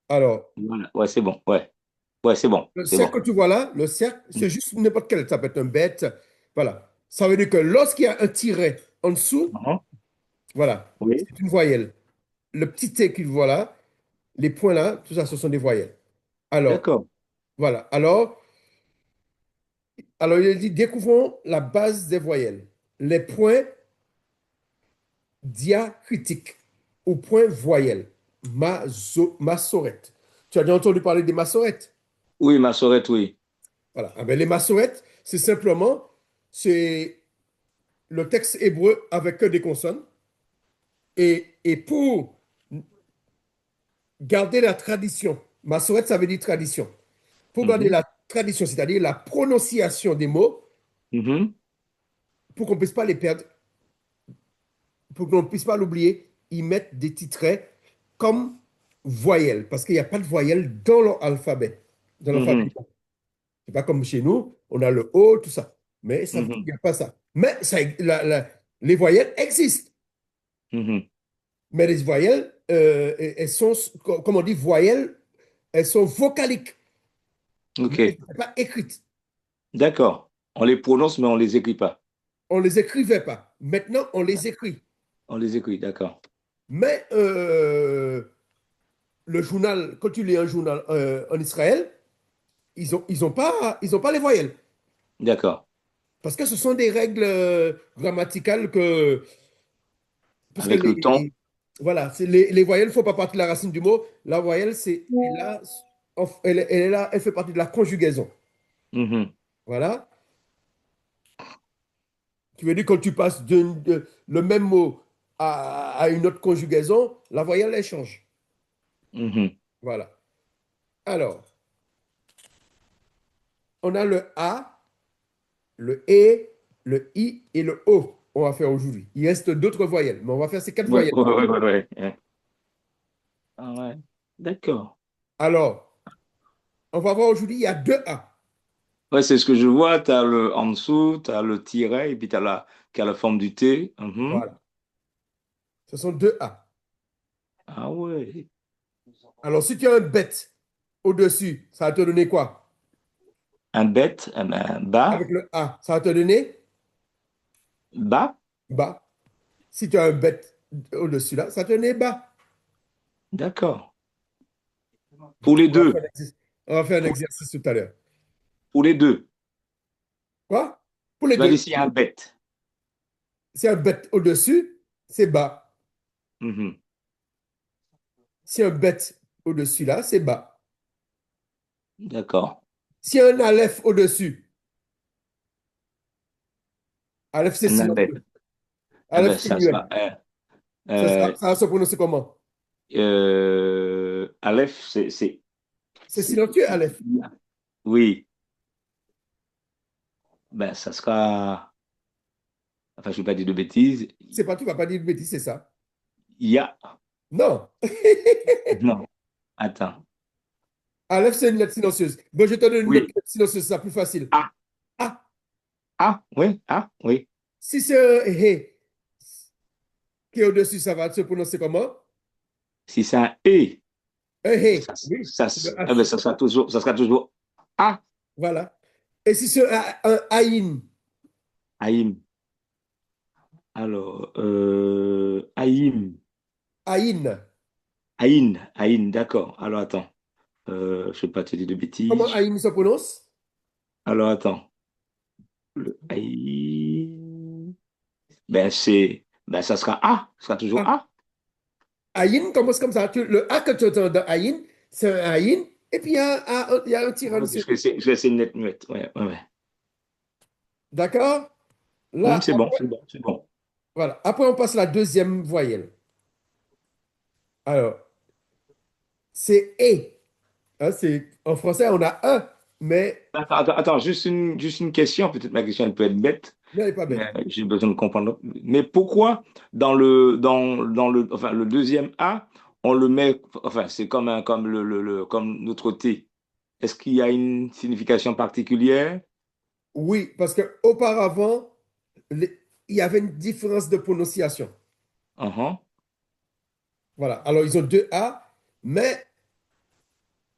alors,
Voilà. Ouais, c'est bon. Ouais. Ouais, c'est bon.
le
C'est
cercle
bon.
que tu vois là, le cercle, c'est juste n'importe quel. Ça peut être un bête. Voilà. Ça veut dire que lorsqu'il y a un tiret en dessous,
Mhm.
voilà,
Oui.
c'est une voyelle. Le petit T qu'il voit là, les points là, tout ça, ce sont des voyelles. Alors,
D'accord.
voilà. Alors, il dit, découvrons la base des voyelles. Les points diacritiques ou points voyelles. Massorette. Tu as déjà entendu parler des massorettes?
Oui, ma sorette, oui.
Voilà. Ah ben, les massorettes, c'est simplement, c'est le texte hébreu avec que des consonnes. Et pour garder la tradition, massorette, ça veut dire tradition. Pour garder
Mhm.
la tradition, c'est-à-dire la prononciation des mots,
Mhm.
pour qu'on ne puisse pas les perdre, pour qu'on ne puisse pas l'oublier, ils mettent des titrets comme voyelles, parce qu'il n'y a pas de voyelles dans l'alphabet, dans l'alphabet.
Mhm,
C'est pas comme chez nous, on a le O, tout ça. Mais ça, il
mhm,
n'y a pas ça. Mais ça, les voyelles existent.
mhm.
Mais les voyelles, elles sont, comme on dit, voyelles, elles sont vocaliques, mais elles
OK.
ne sont pas écrites.
D'accord. On les prononce, mais on les écrit pas.
On ne les écrivait pas. Maintenant, on les écrit.
On les écrit, d'accord.
Mais le journal, quand tu lis un journal en Israël, ils ont pas les voyelles.
D'accord.
Parce que ce sont des règles grammaticales que. Parce que
Avec le temps.
voilà, les voyelles ne font pas partie de la racine du mot. La voyelle, elle est là, elle fait partie de la conjugaison.
Mhm,
Voilà. Qui veut dire quand tu passes le même mot à une autre conjugaison, la voyelle, elle change.
mhm.
Voilà. Alors, on a le A, le E, le I et le O. On va faire aujourd'hui. Il reste d'autres voyelles, mais on va faire ces quatre
Ouais,
voyelles.
ouais, ouais, ouais, ouais. Ah ouais. D'accord.
Alors, on va voir aujourd'hui, il y a deux A.
Ouais, c'est ce que je vois. Tu as le en dessous, tu as le tiret, et puis tu as qui a la forme du T. Mhm.
Voilà. Ce sont deux A.
Ah ouais.
Alors, si tu as un bête au-dessus, ça va te donner quoi?
Un bête, eh ben, bas,
Avec le A, ça va te donner
bas.
bas. Si tu as un bête au-dessus là, ça va te donner bas.
D'accord. Pour les
On va
deux.
faire on va faire un
Pour,
exercice tout à l'heure.
pour les deux.
Quoi? Pour les
Tu vas dire
deux.
s'il y a un bête.
Si un bête au-dessus, c'est bas.
Mhm.
Si un bête au-dessus là, c'est bas.
D'accord.
Si un aleph au-dessus, aleph c'est
Un bête.
silencieux.
Eh ben,
Aleph c'est
ça sera
muet. Ça va se prononcer comment?
Aleph,
C'est silencieux, aleph.
oui. Ben, ça sera, enfin, je ne vais pas dire de bêtises.
C'est pas, tu vas pas dire de bêtises, c'est ça.
Ya.
Non.
Non. Attends.
Aleph, c'est une lettre silencieuse. Bon, je te donne une autre
Oui.
lettre silencieuse, c'est ça plus facile.
Ah.
Ah,
Ah, oui. Ah, oui.
si c'est un He qui est au-dessus, ça va se prononcer comment?
Si c'est un et,
Un He, oui, c'est le
eh ben,
H.
ça sera toujours A.
Voilà. Et si c'est un Aïn,
Aïm. Alors, Aïm.
Aïn,
Aïn. Aïn, d'accord. Alors, attends. Je ne vais pas te dire de
comment
bêtises.
Aïn se prononce?
Alors, attends. Le Aïn. Ben, ça sera A. Ça sera toujours
Ah,
A.
Aïn commence comme ça. Le A que tu entends dans Aïn, c'est un Aïn, et puis il y a un tiret en
Ouais,
dessous.
je vais essayer de mettre muette. Ouais, ouais, ouais.
D'accord? Là,
C'est bon, c'est bon, c'est bon.
voilà. Après, on passe à la deuxième voyelle. Alors, c'est E. Hein, en français, on a un, mais
Attends, juste une question. Peut-être ma question elle peut être bête,
non, elle n'est pas bête.
mais j'ai besoin de comprendre. Mais pourquoi enfin, le deuxième A, on le met, enfin, c'est comme comme notre T. Est-ce qu'il y a une signification particulière?
Oui, parce qu'auparavant, il y avait une différence de prononciation.
Mhm.
Voilà. Alors, ils ont deux A, mais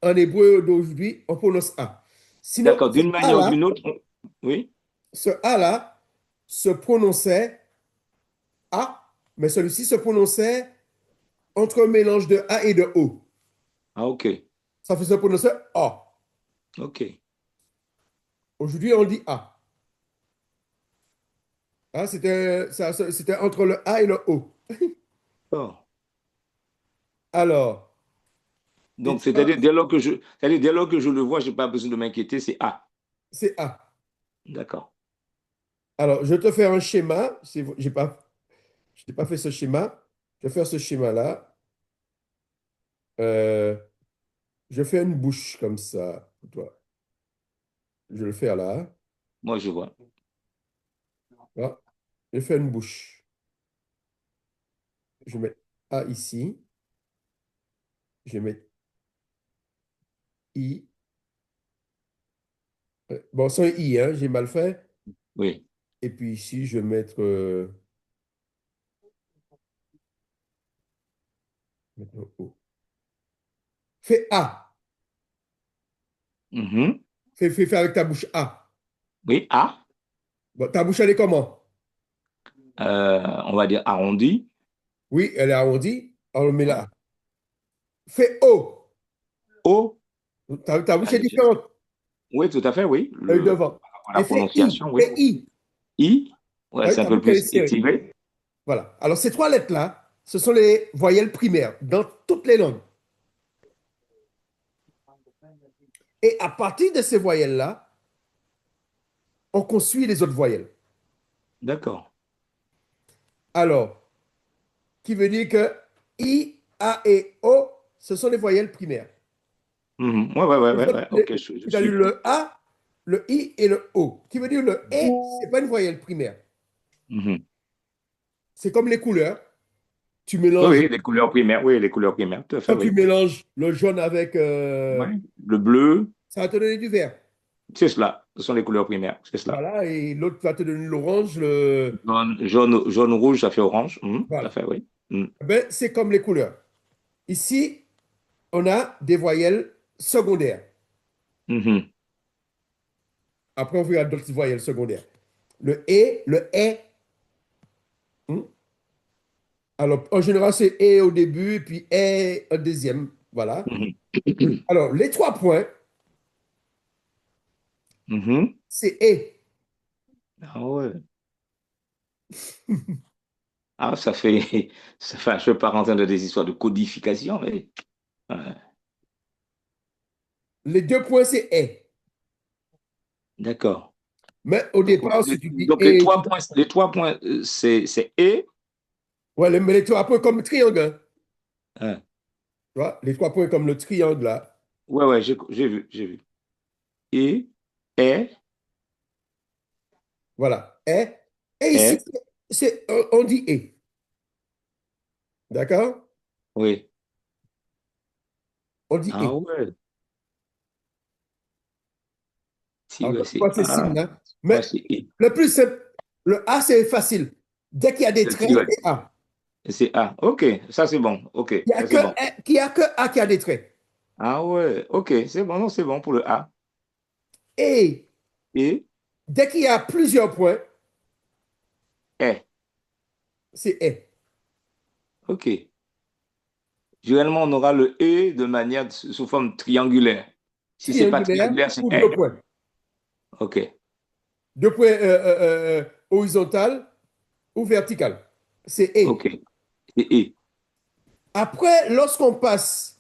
en hébreu d'aujourd'hui, on prononce A. Sinon,
D'accord, d'une manière ou d'une autre, oui.
Ce A-là se prononçait A, mais celui-ci se prononçait entre un mélange de A et de O.
Ah, ok,
Ça faisait prononcer A.
ok.
Aujourd'hui, on dit A. Hein, c'était entre le A et le O.
Bon.
Alors, et
Donc,
tu vois,
c'est-à-dire, dès lors que je le vois, je n'ai pas besoin de m'inquiéter, c'est A.
c'est A.
D'accord.
Alors, je vais te faire un schéma. Je n'ai pas fait ce schéma. Je vais faire ce schéma-là. Euh, je fais une bouche comme ça pour toi. Je vais le faire là.
Moi, je vois.
Voilà. Je fais une bouche. je vais mettre A ici. Je vais mettre I. Bon, c'est un I, hein, j'ai mal fait.
Oui.
Et puis ici, je vais mettre, mettre un O. Fais A.
Mhm.
Fais avec ta bouche A.
Oui, A.
Bon, ta bouche, elle est comment?
On va dire arrondi.
Oui, elle est arrondie. On met
Ouais.
là. Fais O.
O.
Ta bouche est
euh,
différente.
oui, tout à fait, oui.
L'œil devant.
Par rapport à la
Et fais I.
prononciation, oui.
Fais I.
I. Ouais,
T'as vu,
c'est un
ta
peu
bouche, elle est
plus
serrée.
étiré.
Voilà. Alors, ces trois lettres-là, ce sont les voyelles primaires dans toutes les langues. Et à partir de ces voyelles-là, on construit les autres voyelles.
D'accord.
Alors, qui veut dire que I, A et O, ce sont les voyelles primaires.
Mhm. Ouais, ouais, ouais,
Les
ouais,
autres,
ouais. Ok, je
c'est-à-dire
suis.
le A, le I et le O. Qui veut dire le E, ce n'est pas une voyelle primaire.
Mhm.
C'est comme les couleurs. Tu
Oui,
mélanges,
oui, les couleurs primaires. Oui, les couleurs primaires, tout à fait,
quand tu
oui.
mélanges le jaune avec,
Ouais. Le bleu,
ça va te donner du vert.
c'est cela. Ce sont les couleurs primaires, c'est cela.
Voilà, et l'autre va te donner l'orange, le...
Jaune, rouge, ça fait orange. Mhm. Tout à
Voilà.
fait, oui. Mhm.
Ben, c'est comme les couleurs. Ici, on a des voyelles secondaires.
Mhm.
Après, on verra d'autres voyelles secondaires. Le E, le E. Hmm. Alors, en général, c'est E au début, et puis E au deuxième. Voilà.
Mhm.
Alors, les trois points,
Mhm.
c'est E.
Ah ouais. Ah, ça fait, ça fait, je ne vais pas rentrer dans des histoires de codification, mais ouais.
Les deux points, c'est E.
D'accord.
Mais au
Donc,
départ, si tu dis
donc
E,
les trois points, c'est et.
ouais, mais les trois points comme triangle, hein.
Hein.
Tu vois, les trois points comme le triangle, là.
Ouais, ouais, j'ai vu, j'ai vu. Et, est,
Voilà. E. Et ici,
est,
on dit E. D'accord?
oui.
On dit
Ah
E.
ouais, si,
Alors,
ouais,
quand tu
c'est
vois ces
A,
signes-là,
ouais,
mais
c'est E.
le plus simple, le A, c'est facile. Dès qu'il y a des
C'est le
traits,
tiret.
c'est A.
C'est A. OK, ça c'est bon. OK,
Il n'y a
ça
que,
c'est bon.
qu'il y a que A qui a des traits.
Ah ouais, OK, c'est bon, non, c'est bon pour le A.
Et
Et,
dès qu'il y a plusieurs points,
est.
c'est E.
OK. Généralement, on aura le E de manière sous forme triangulaire. Si c'est pas
Triangulaire
triangulaire, c'est
ou deux
est.
points.
OK,
Deux points horizontal ou vertical. C'est E.
OK. C'est E.
Après, lorsqu'on passe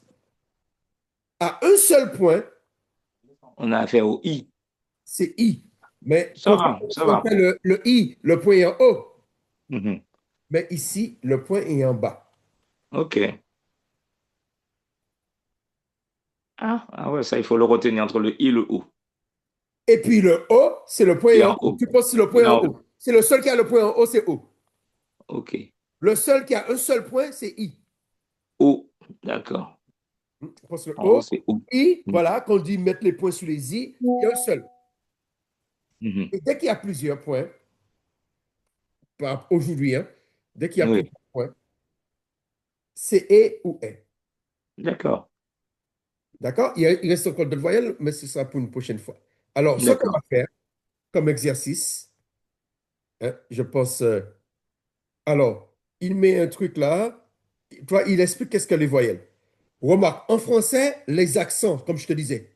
à un seul point,
On a affaire au I.
c'est I. Mais
Ça va,
contrairement
ça
on
va.
fait le I, le point est en haut.
Mhm.
Mais ici, le point est en bas.
OK. Ah ouais, ça, il faut le retenir entre le I et le O.
Et puis le O, c'est le point
Et
en
en
haut.
haut.
Tu poses sur le
Et
point
en
en
haut.
haut. C'est le seul qui a le point en haut, c'est O.
OK.
Le seul qui a un seul point, c'est I.
O. D'accord.
On pose le
En haut,
O,
c'est O.
I,
Mhm.
voilà, quand on dit mettre les points sur les I, il y a un seul.
Mhm.
Et dès qu'il y a plusieurs points, aujourd'hui, hein, dès qu'il y a
Oui,
plusieurs points, c'est E ou E.
d'accord.
D'accord? Il reste encore d'autres voyelles, mais ce sera pour une prochaine fois. Alors, ce qu'on va
D'accord.
faire comme exercice, hein, je pense. Alors, il met un truc là. Toi, il explique qu'est-ce que les voyelles. Remarque, en français, les accents, comme je te disais,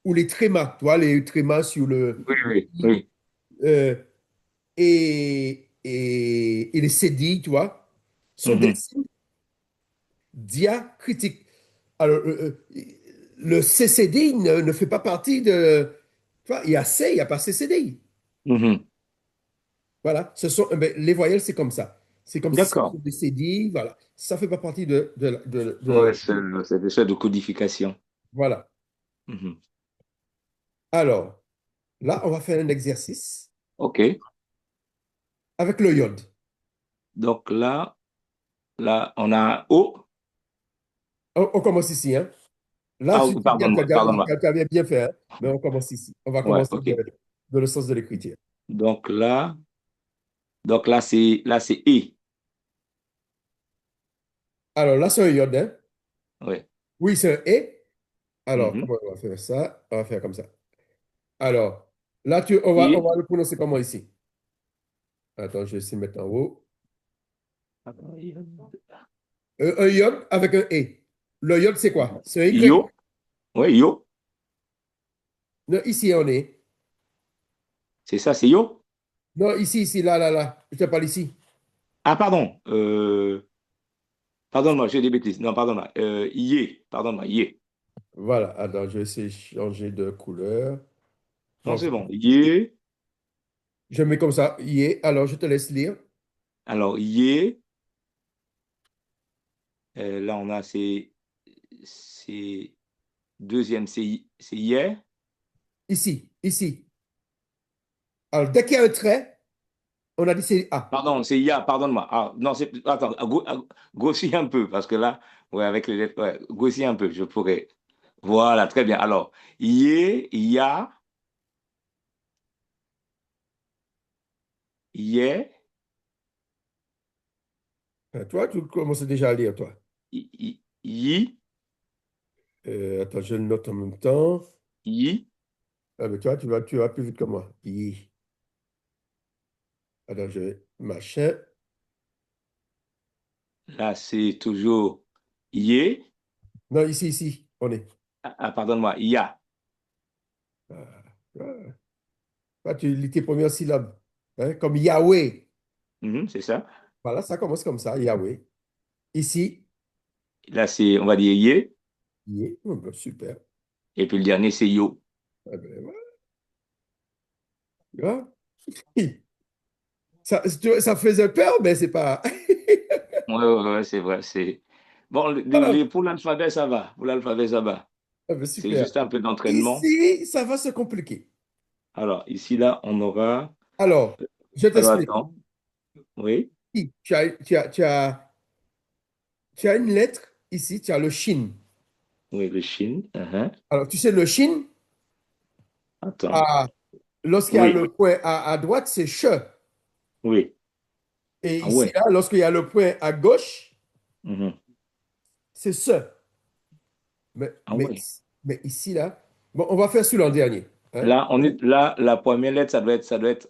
ou les trémas, tu vois, les trémas sur
Oui,
le
oui,
i,
oui.
euh, et les cédilles, tu vois, sont des
Mhm.
signes diacritiques. Alors, le CCD ne fait pas partie de. Tu vois, il y a C, il n'y a pas CCD.
Mhm.
Voilà, les voyelles, c'est comme ça. C'est comme si
D'accord.
c'était des CDI, voilà. Ça ne fait pas partie
Ouais, c'est des choses de codification.
voilà.
Mhm.
Alors, là, on va faire un exercice
OK.
avec le iode.
Donc là, Là, on a O.
On commence ici, hein. Là,
Ah,
tu
pardonne-moi.
tu avais bien fait, hein, mais on commence ici. On va
Ouais,
commencer
OK.
dans le sens de l'écriture.
Donc là, donc là, c'est E.
Alors, là, c'est un iode, hein.
Ouais.
Oui, c'est un et. Alors,
Mhm.
comment on va faire ça? On va faire comme ça. Alors, là, on
Et.
va le prononcer comment ici? Attends, je vais essayer de mettre en haut. Un iode avec un et. Le iode, c'est quoi? C'est un Y?
Yo. Ouais, yo.
Non, ici, on est.
C'est ça, c'est yo.
Non, ici, là, là, là. Je te parle ici.
Ah, pardon. Pardonne-moi, j'ai des bêtises. Non, pardonne-moi. Yé. Pardonne-moi, yé.
Voilà. Attends, je vais essayer de changer de couleur.
Non,
Donc,
c'est bon. Yé.
je mets comme ça. Yeah. Alors, je te laisse lire.
Alors, yé. Là, on a c'est deuxième, c'est hier.
Ici. Alors, dès qu'il y a un trait, on a dit c'est A.
Pardon, c'est ya, pardonne-moi. Ah, non, attends, grossis un peu, parce que là, ouais, avec les lettres, ouais, grossis un peu, je pourrais. Voilà, très bien. Alors, yé, ya, yé,
Toi, tu commences déjà à lire, toi.
yi,
Attends, je le note en même temps.
yi.
Ah, mais tu vas plus vite que moi. I. Attends, je vais. Machin.
Là, c'est toujours yé.
Non, ici, on est.
Ah, pardonne-moi, ya.
Ah, ah. Ah, tu lis tes premières syllabes. Hein, comme Yahweh.
Mhm, c'est ça.
Voilà, ça commence comme ça, Yahweh. Ici,
Là, c'est, on va dire yé.
yeah. Oh, ben, super.
Et puis le dernier, c'est yo.
Ah, ben, voilà. Tu vois? Ça faisait peur, mais c'est pas.
Ouais, ouais, ouais, c'est vrai. Bon,
Ah,
pour l'alphabet, ça va. Pour l'alphabet, ça va.
ah, ben,
C'est
super.
juste un peu d'entraînement.
Ici, ça va se compliquer.
Alors, ici, là, on aura.
Alors, je
Alors,
t'explique.
attends. Oui,
Ici, tu as une lettre, ici, tu as le shin.
oui, le Chine.
Alors, tu sais, le shin,
Attends.
à- lorsqu'il y a
Oui,
le point à droite, c'est che.
oui.
Et
Ah
ici,
ouais.
là, lorsqu'il y a le point à gauche,
Mhm.
c'est ce. Mais,
Ah
mais,
ouais.
mais ici, là, bon, on va faire sur l'an dernier. Hein.
Là, la première lettre, ça doit être,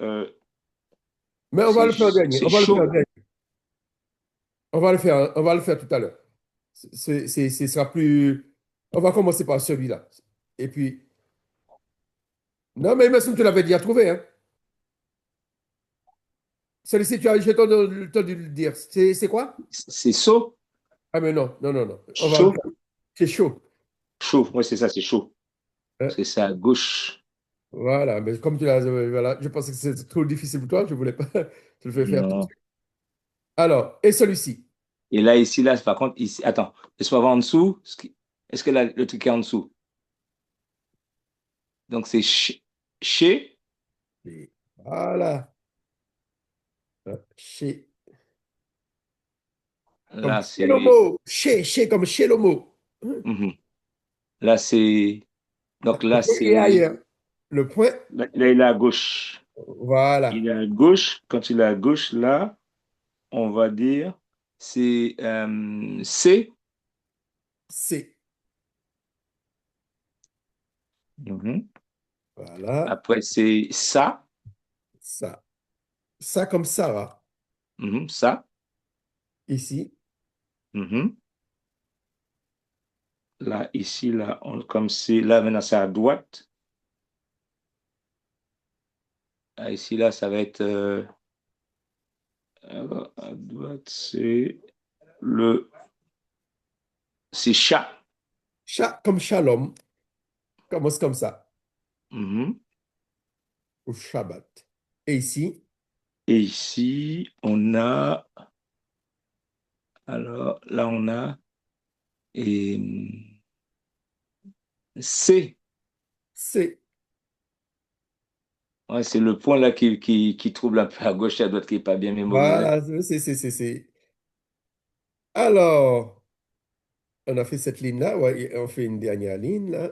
Mais on va
c'est
le faire en dernier.
c'est
On va le faire en
chaud.
dernier. On va le faire tout à l'heure. Ce sera plus. On va commencer par celui-là. Et puis, non, mais il me semble que tu l'avais déjà trouvé. Hein. Celui-ci, j'ai entendu le dire. C'est quoi?
C'est chaud.
Ah, mais non. On va le
Chaud.
faire. C'est chaud.
Chaud. Oui, c'est ça, c'est chaud.
Hein.
C'est ça, à gauche.
Voilà, mais comme tu l'as, voilà, je pensais que c'était trop difficile pour toi, je voulais pas te le faire faire tout de
Non.
suite. Alors, et celui-ci?
Et là, ici, là, par contre, ici, attends. Laisse-moi voir en dessous. Est-ce que le truc est en dessous? Donc, c'est chez.
Et voilà. Hein, chez, comme
Là,
chez le
c'est.
mot. Comme chez le mot. Hein,
Mhm. Là, c'est. Donc,
le
là,
point est
c'est.
ailleurs. Le point,
Là, il est à gauche. Il
voilà.
est à gauche. Quand il est à gauche, là, on va dire, c'est C.
C'est.
Mhm.
Voilà.
Après, c'est ça.
Ça. Ça comme Sarah.
Mhm, ça.
Ici.
Mhm. Là, ici, là, comme c'est, là, maintenant, c'est à droite. Ah, ici, là, ça va être, alors, à droite, le, c'est chat.
Chat comme Shalom. Commence comme ça.
Mhm.
Ou Shabbat. Et ici,
Et ici, on a, alors, là, on a, et, C.
c'est.
Ouais, c'est le point là qui trouble un peu à gauche et à droite, qui n'est pas bien mémorisé.
Voilà. C'est. Alors, on a fait cette ligne-là. Ouais, et on fait une dernière ligne, là.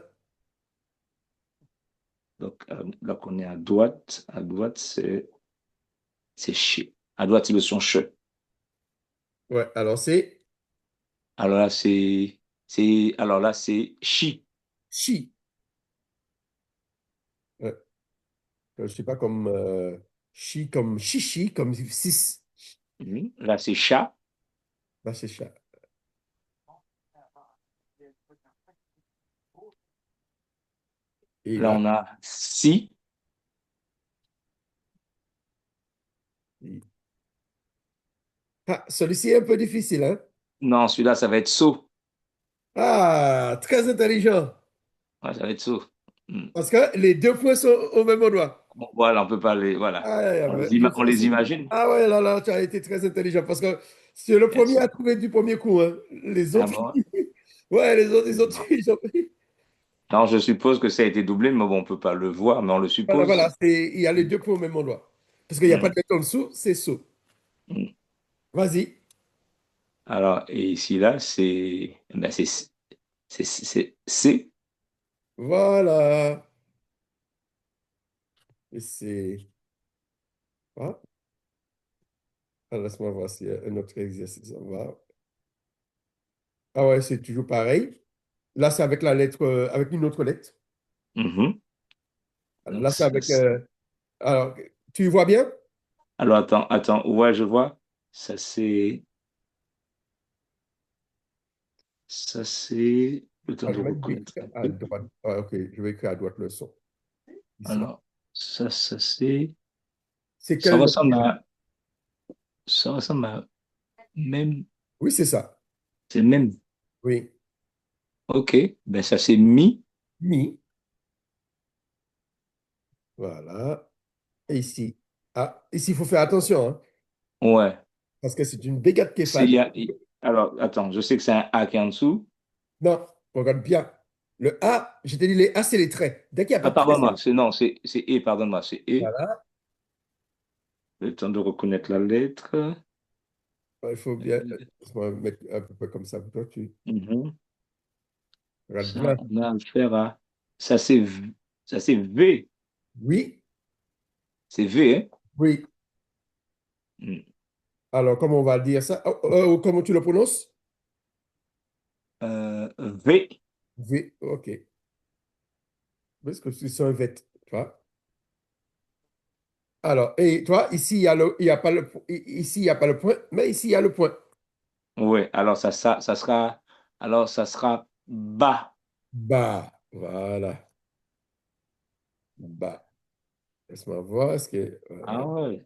Donc, là qu'on est à droite. À droite, c'est chi. À droite, c'est le son che.
Ouais, alors c'est
Alors là, alors là, c'est chi.
chi. Ouais. Je sais pas comme chi, comme chichi, comme six.
Mhm. Là, c'est cha.
Là, c'est chat. Et
Là,
là,
on a si.
ah, celui-ci est un peu difficile, hein?
Non, celui-là, ça va être so.
Ah, très intelligent.
Ouais, ça va être so. Hmm.
Parce que les deux points sont au même endroit.
Bon, voilà, on peut pas les. Voilà.
Ah, ouais, ouais,
On les imagine.
ah ouais, là, là, tu as été très intelligent. Parce que c'est le premier à
Merci.
trouver du premier coup, hein. Les
Ah
autres,
bon?
ouais, les autres,
Non.
ils ont...
Non, je suppose que ça a été doublé, mais bon, on peut pas le voir, mais on le
Voilà, voilà,
suppose.
il y a les deux points au même endroit. Parce qu'il n'y a pas
Hmm.
de lettre en dessous, c'est saut.
Hmm.
Vas-y.
Alors, et ici, là, ben, c'est.
Voilà. Et c'est... Ah, ah, laisse-moi voir s'il y a un autre exercice. On va... Ah ouais, c'est toujours pareil. Là, c'est avec la lettre, avec une autre lettre.
Mhm. Donc,
Là, c'est avec... alors, tu vois bien?
alors, attends, ouais, je vois. Ça, c'est. Ça, c'est. Le temps
Ah,
de
je vais
reconnaître
écrire
un
à
peu.
droite. Ah, ok, je vais écrire à droite le son. Ici.
Alors, ça, c'est.
C'est
Ça
quelle lettre?
ressemble à. Ça ressemble à même.
Oui, c'est ça.
C'est même.
Oui.
Ok, ben ça, c'est mi.
Mi. Voilà. Et ici. Ah, ici, il faut faire attention, hein,
Ouais.
parce que c'est une bégade qui est
C'est,
faite.
alors, attends, je sais que c'est un A qui est en dessous.
Non, regarde bien. Le A, je t'ai dit, les A, c'est les traits. Dès qu'il n'y a pas
Ah,
de traits,
pardonne-moi, non, c'est E, pardonne-moi, c'est E.
voilà.
Le temps de reconnaître la lettre.
Il faut bien. Laisse-moi mettre à peu près comme ça pour toi. Tu
Mhm.
regardes
Ça,
bien.
on a affaire à. Ça, c'est ça, c'est V.
Oui,
C'est V, hein?
oui.
Hmm.
Alors, comment on va dire ça? Comment tu le prononces?
V.
V, ok. Parce que c'est un vet, tu vois. Alors, et toi, ici, il y a pas ici, il n'y a pas le point, mais ici, il y a le point.
Ouais, alors ça sera. Alors, ça sera bas.
Bah, voilà. Bah. Laisse-moi voir. Est-ce que.
Ah ouais.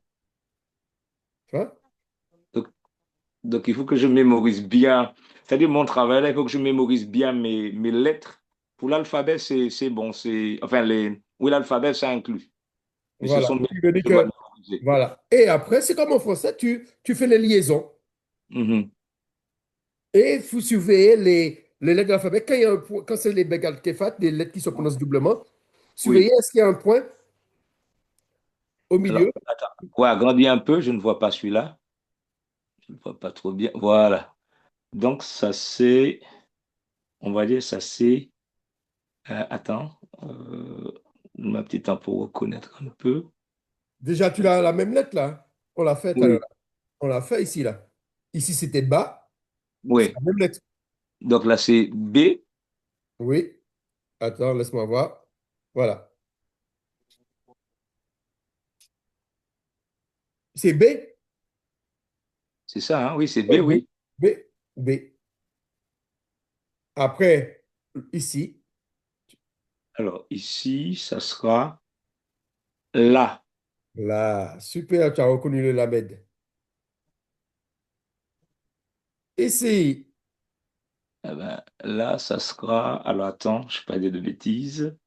Tu vois?
Donc, donc, il faut que je mémorise bien. C'est-à-dire, mon travail, là, il faut que je mémorise bien mes lettres. Pour l'alphabet, c'est bon. Enfin, oui, l'alphabet, ça inclut. Mais ce
Voilà.
sont mes
Tu me
lettres
dis
que je dois
que.
mémoriser.
Voilà. Et après, c'est comme en français, tu fais les liaisons.
Mhm.
Et il faut surveiller les lettres de l'alphabet. Quand, il y a un point, quand c'est les bégales kefat, des lettres qui se prononcent doublement, surveiller
Oui.
est-ce qu'il y a un point au milieu.
Alors, attends. Ouais, agrandis un peu. Je ne vois pas celui-là. Je ne vois pas trop bien. Voilà. Donc, ça, c'est. On va dire, ça, c'est. Attends. Ma petite temps pour reconnaître un peu.
Déjà, tu as la même lettre là. On l'a fait tout à l'heure.
Oui.
On l'a fait ici là. Ici, c'était bas. C'est
Oui.
la même lettre.
Donc là, c'est B.
Oui. Attends, laisse-moi voir. Voilà. C'est B.
C'est ça, hein? Oui, c'est B,
Oui, B.
oui.
B. B. Après, ici.
Alors, ici, ça sera là.
Là. Super, tu as reconnu le Lamed. Ici.
Eh ben, là, ça sera. Alors, attends, je ne vais pas dire de bêtises.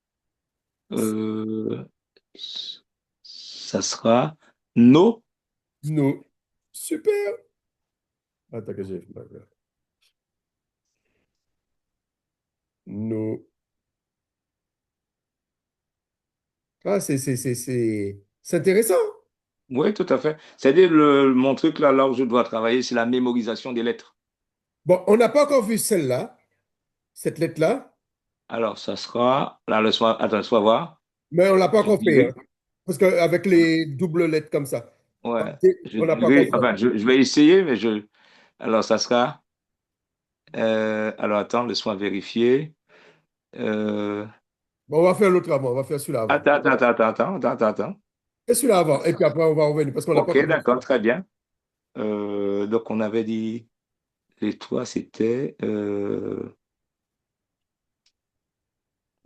Euh, Ça sera no.
Nous. Super. Attends que j'ai. Nous. Ah, c'est intéressant.
Oui, tout à fait. C'est-à-dire, mon truc là où je dois travailler, c'est la mémorisation des lettres.
Bon, on n'a pas encore vu celle-là, cette lettre-là,
Alors, ça sera, là, attends, laisse-moi voir.
mais on ne l'a pas
Je
encore fait, hein,
dirais,
parce qu'avec les doubles lettres comme ça,
ouais, je
on n'a pas encore
dirais,
fait.
enfin, je vais essayer, mais alors, ça sera, alors, attends, laisse-moi vérifier. Euh,
Bon, on va faire l'autre avant, on va faire celui-là avant.
attends.
Et celui-là avant, et puis après, on va revenir, parce qu'on n'a pas
Ok,
encore fait
d'accord,
celui-là.
très bien. Donc, on avait dit, les trois, c'était,
Du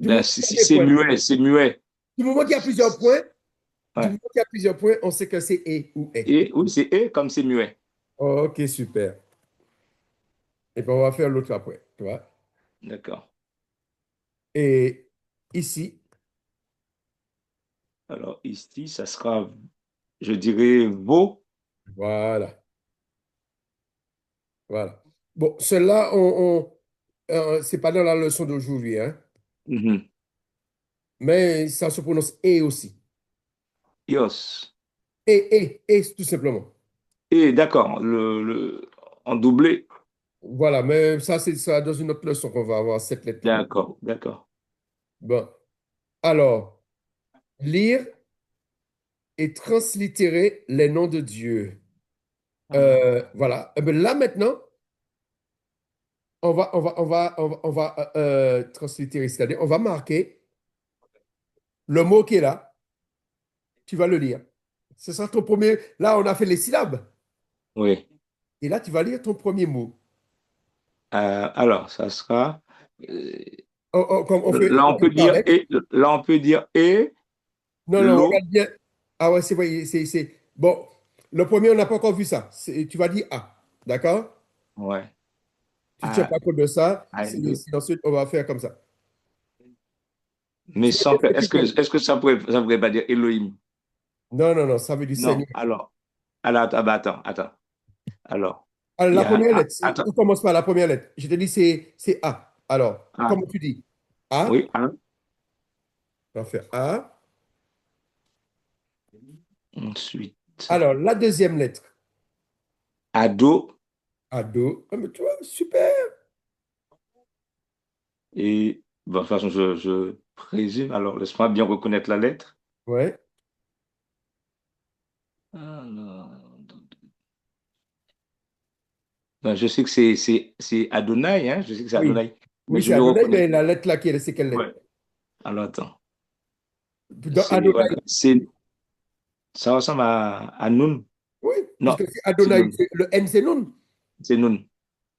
moment
ben, si
qu'il y
si
a des
c'est
points,
muet, c'est muet.
du moment qu'il y a plusieurs points, du
Ouais.
moment qu'il y a plusieurs points, on sait que c'est et ou est.
Et, oui, c'est et comme c'est muet.
Ok, super. Et puis on va faire l'autre après, tu vois.
D'accord.
Et ici,
Alors, ici, ça sera, je dirais, veau.
voilà, voilà. Bon, celle-là, c'est pas dans la leçon d'aujourd'hui, hein,
Mhm.
mais ça se prononce et aussi.
Ios.
Tout simplement.
Et d'accord, en doublé.
Voilà, mais ça, c'est ça dans une autre leçon qu'on va avoir cette lettre-là.
D'accord.
Bon, alors, lire et translittérer les noms de Dieu. Voilà. Eh ben là, maintenant, translittérer, c'est-à-dire, on va marquer le mot qui est là, tu vas le lire. Ce sera ton premier. Là, on a fait les syllabes.
Oui.
Et là, tu vas lire ton premier mot.
Alors, ça sera, euh,
Comme
là,
on
on peut
fait
dire
avec.
et, là, on peut dire et,
Non, non,
l'eau.
regarde bien. Ah ouais, c'est vrai. Bon, le premier, on n'a pas encore vu ça. Tu vas dire A. D'accord?
Ouais.
Tu ne tiens
Ah,
pas compte de ça.
ah, l'eau.
Ensuite, on va faire comme ça.
Mais
Tu vas dire
sans,
ce que tu penses.
est-ce que ça pourrait pas dire Elohim?
Non, non, non, ça veut dire
Non,
Seigneur.
alors, attends. Alors,
Alors,
il y
la
a,
première lettre,
attends.
on commence par la première lettre. Je te dis, c'est A. Alors,
Ah,
comment tu dis? A,
oui, hein.
on va faire A.
Ensuite,
Alors, la deuxième lettre,
ado.
ado. Ah, mais tu vois, super.
Et, bon, de toute façon, je présume. Alors, laisse-moi bien reconnaître la lettre.
Ouais.
Alors, ben, je sais que c'est Adonai, hein, je sais que c'est
Oui.
Adonai, mais
Oui,
je
c'est
veux
Adonai,
reconnaître.
mais la lettre là, c'est quelle lettre?
Ouais. Alors, attends.
Dans Adonai,
Ça ressemble à Nun.
oui,
Non,
puisque c'est
c'est
Adonai,
Nun.
le N, c'est non.
C'est Nun.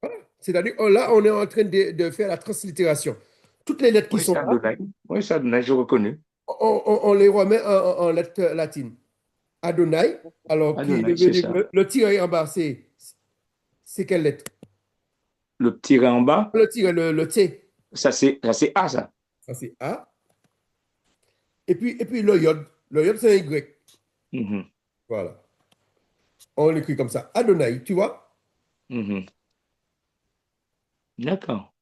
Voilà. C'est-à-dire, là, on est en train de faire la translittération. Toutes les lettres qui
Oui,
sont
c'est
là,
Adonai. Oui, c'est Adonai, j'ai reconnu.
on les remet en lettres latines. Adonai, alors qui
Adonai,
veut
c'est
dire
ça.
le tiret en bas, c'est quelle lettre?
Le petit en bas,
Le tiret, le T,
ça c'est A, ça.
ça c'est A. Et puis le yod. Le yod, c'est un Y.
Mhm,
Voilà. On l'écrit comme ça. Adonai, tu vois?
mhm. D'accord.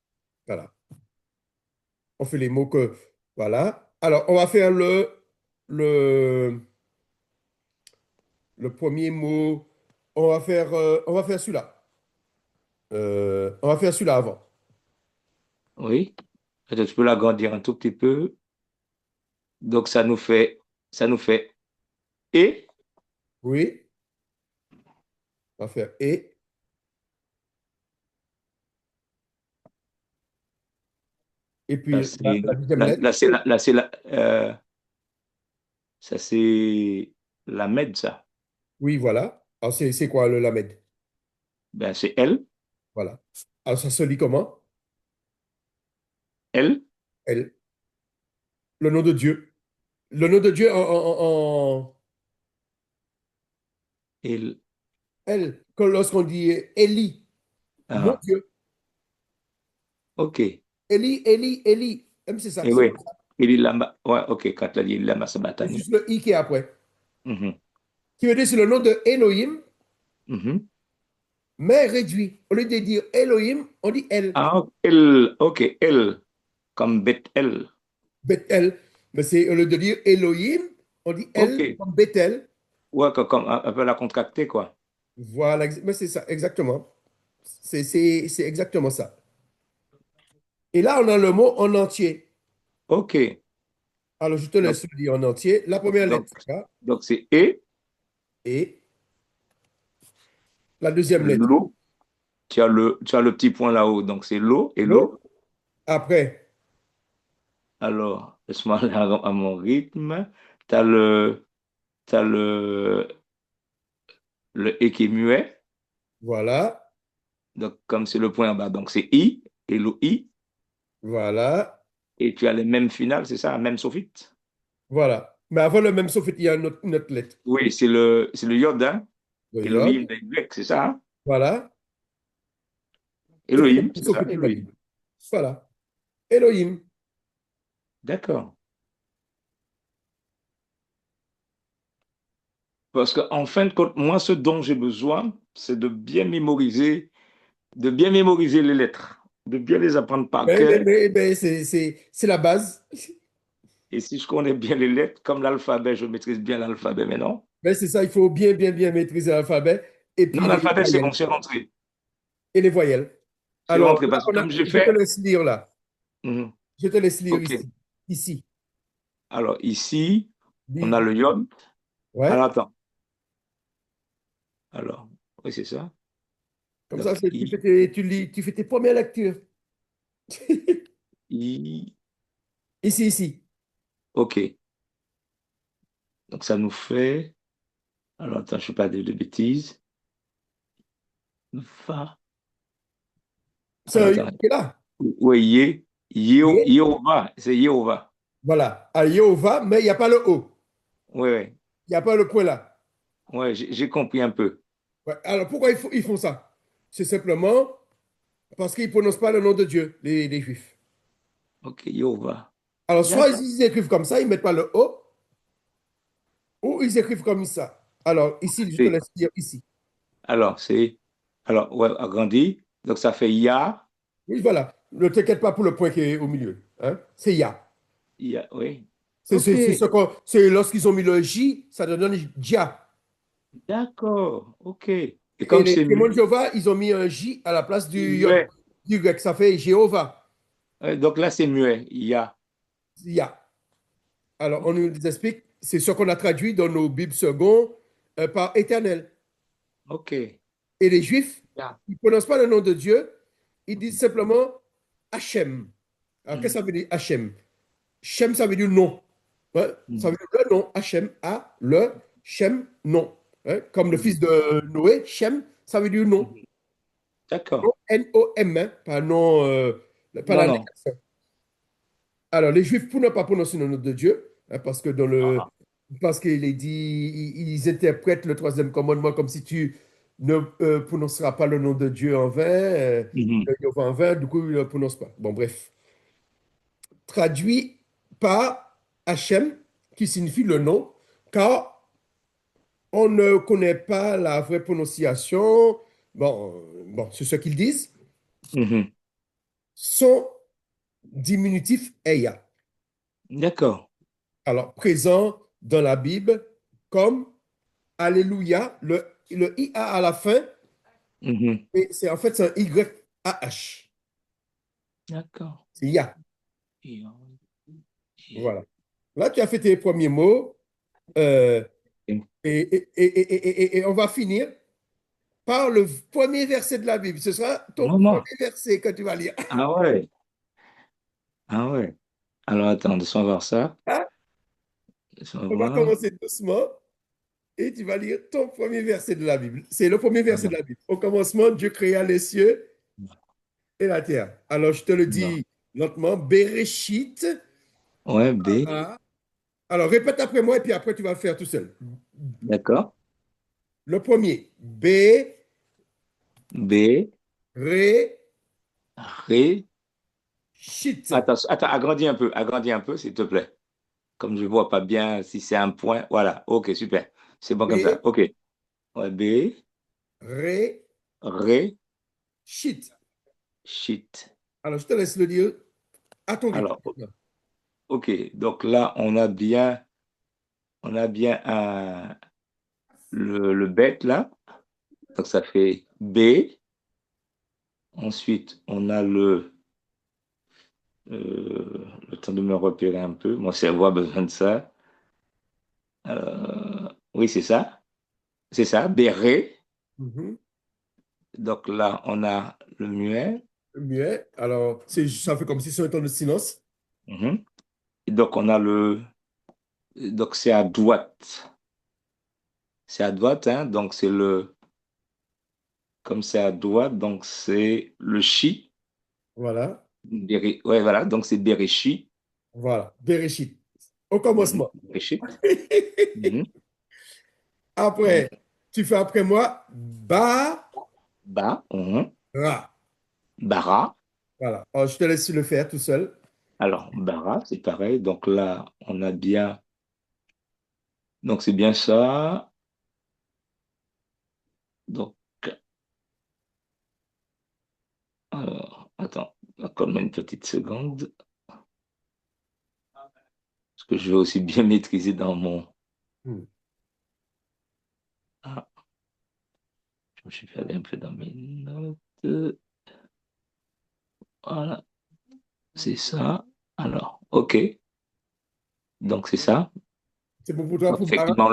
Voilà. On fait les mots que. Voilà. Alors, on va faire le, le premier mot. On va faire celui-là. On va faire celui-là avant.
Oui. Peut-être tu peux l'agrandir un tout petit peu. Donc, ça nous fait et.
Oui. On va faire et. Et
Là,
puis
c'est
la deuxième
là,
lettre.
ça, c'est la med, ça.
Oui, voilà. Alors, c'est quoi le lamed?
Ben, c'est L.
Voilà. Alors, ça se lit comment?
L.
Elle. Le nom de Dieu. Le nom de Dieu
L.
elle. Lorsqu'on dit Élie, mon
Ah,
Dieu.
OK.
Élie, Élie, Élie. C'est ça.
Et
C'est
oui.
comme ça.
Il est là-bas. Ouais, OK. Quand tu as dit il est là-bas,
C'est
Sabatani.
juste le I qui est après.
Mhm,
Qui veut dire c'est le nom de Elohim,
mhm.
mais réduit. Au lieu de dire Elohim, on dit El.
Ah, L. OK. L. Comme Beth-El.
Bethel. Mais c'est au lieu de dire Elohim, on dit El
OK.
comme Bethel.
Ouais, comme un peu la contractée, quoi.
Voilà. Mais c'est ça, exactement. C'est exactement ça. Et là, on a le mot en entier.
OK.
Alors, je te
Donc,
laisse le dire en entier. La première lettre,
donc,
c'est K.
donc c'est E,
Et la deuxième lettre,
l'eau. Tu as le petit point là-haut. Donc, c'est l'eau et
l'eau.
l'eau.
Après,
Alors, laisse-moi aller à mon rythme. T'as le E qui est muet.
voilà,
Donc, comme c'est le point en bas, donc c'est I et le I.
voilà,
Et tu as les mêmes finales, c'est ça, même soffite?
voilà. Mais avant le même sauf, il y a une autre lettre.
Oui, c'est le iode, hein?
Le
Elohim,
yod.
des Grecs, c'est ça, hein?
Voilà. Et le
Elohim,
même
c'est ça,
sauf de la
Elohim.
Bible. Voilà. Elohim.
D'accord. Parce qu'en fin de compte, moi, ce dont j'ai besoin, c'est de bien mémoriser les lettres, de bien les apprendre par cœur.
C'est la base.
Et si je connais bien les lettres, comme l'alphabet, je maîtrise bien l'alphabet maintenant.
Mais c'est ça, il faut bien, bien, bien maîtriser l'alphabet et
Non,
puis les
l'alphabet, c'est bon,
voyelles.
c'est rentré.
Et les voyelles.
C'est
Alors,
rentré
là,
parce que comme j'ai
je te
fait,
laisse lire là.
mhm,
Je te laisse lire
OK.
ici. Ici.
Alors ici, on a
Dis-
le iode. Alors
Ouais.
attends. Alors, oui, c'est ça.
Comme ça,
Donc,
tu lis, tu fais tes premières lectures.
I,
Ici, ici.
OK. Donc ça nous fait. Alors attends, je ne fais pas de bêtises. Va.
C'est
Alors
un
attends.
yod qui est là.
Oui,
Et
Yehovah. C'est Yehovah.
voilà. À Jéhovah, mais il n'y a pas le O.
Oui, oui.
Il n'y a pas le point là.
Ouais, j'ai compris un peu.
Ouais. Alors, pourquoi ils font ça? C'est simplement parce qu'ils ne prononcent pas le nom de Dieu, les Juifs.
OK, Yehovah.
Alors, soit
D'accord.
ils écrivent comme ça, ils ne mettent pas le O, ou ils écrivent comme ça. Alors, ici, je te
Et
laisse lire ici.
alors, c'est. Alors, ouais, agrandi. Donc ça fait Ya.
Oui, voilà. Ne t'inquiète pas pour le point qui est au milieu. Hein? C'est Ya.
Ya, oui.
C'est
OK.
c'est lorsqu'ils ont mis le J, ça te donne Dia.
D'accord. OK. Et
Et
comme
les
c'est
témoins de Jéhovah, ils ont mis un J à la place du Yod,
muet.
du grec. Ça fait Jéhovah.
Donc là, c'est muet. Ya.
Ya. Alors, on
OK.
nous explique, c'est ce qu'on a traduit dans nos Bibles secondes par éternel.
OK.
Et les Juifs,
Ya.
ils ne prononcent pas le nom de Dieu, ils disent simplement Hachem. Alors, qu'est-ce que
Mhm.
ça veut dire Hachem? Shem, ça veut dire non. Ouais, ça veut
Mhm.
dire le nom, Hachem, A, le, Shem, non. Ouais, comme le fils
Mhm.
de Noé, Shem, ça veut dire non.
Mhm. D'accord.
Non, N-O-M, hein, pas non, pas
Non,
la
non.
négation. Alors, les Juifs, pour ne pas prononcer le nom de Dieu, hein,
Ah.
parce qu'il est dit, ils interprètent le troisième commandement comme si tu ne prononceras pas le nom de Dieu en vain,
Mhm.
le Yahweh en vain, du coup, ils ne le prononcent pas. Bon, bref. Traduit par Hachem, qui signifie le nom, car on ne connaît pas la vraie prononciation. Bon, c'est ce qu'ils disent.
Mhm.
Son diminutif Eya.
D'accord.
Alors, présent dans la Bible comme Alléluia, le IA à la fin,
Mhm.
et c'est en fait c'est un YAH.
D'accord.
C'est Ya.
Et-
Voilà. Là, tu as fait tes premiers mots euh, et on va finir par le premier verset de la Bible. Ce sera ton
Vraiment.
premier verset que tu vas lire.
Ah ouais. Ah ouais. Alors attends, laisse-moi voir ça.
Hein?
Laisse-moi
On va
voir.
commencer doucement et tu vas lire ton premier verset de la Bible. C'est le premier verset de
Alors,
la Bible. Au commencement, Dieu créa les cieux et la terre. Alors, je te le
alors.
dis lentement. Bereshit.
Ouais, B.
Ah. Alors, répète après moi et puis après, tu vas le faire tout seul.
D'accord.
Le premier. Bereshit.
B. Ré. Attends, agrandis un peu, s'il te plaît. Comme je vois pas bien si c'est un point. Voilà. OK, super. C'est bon comme ça. OK. Ouais, B.
Bereshit.
Ré. Shit.
Alors, je te laisse le dire à ton rythme.
Alors, OK. Donc là, on a bien le bête là. Donc ça fait B, Ensuite, on a le temps de me repérer un peu. Mon cerveau a besoin de ça. Oui, c'est ça. C'est ça, béret.
Mhm.
Donc là, on a le muet.
Muet. Alors, ça fait comme si c'était un temps de silence.
Mhm. Et donc, on a donc c'est à droite. C'est à droite, hein. Donc, comme c'est à droite, donc c'est le chi.
Voilà.
Ouais, voilà. Donc, c'est Bereshit.
Voilà. Bereshit. Au
Mhm.
commencement.
Bereshit. Mhm.
Après, tu fais après moi Bara.
Ba. Mhm. Bara.
Voilà. Alors, je te laisse le faire tout seul.
Alors, bara, c'est pareil. Donc là, on a bien. Donc, c'est bien ça. Donc, alors, attends, accorde-moi une petite seconde. Parce que je vais aussi bien maîtriser dans mon.
Hmm.
Ah, je me suis perdu un peu dans mes notes. Voilà, c'est ça. Alors, OK. Donc, c'est ça.
C'est bon pour toi,
Donc,
pour Bara?
effectivement,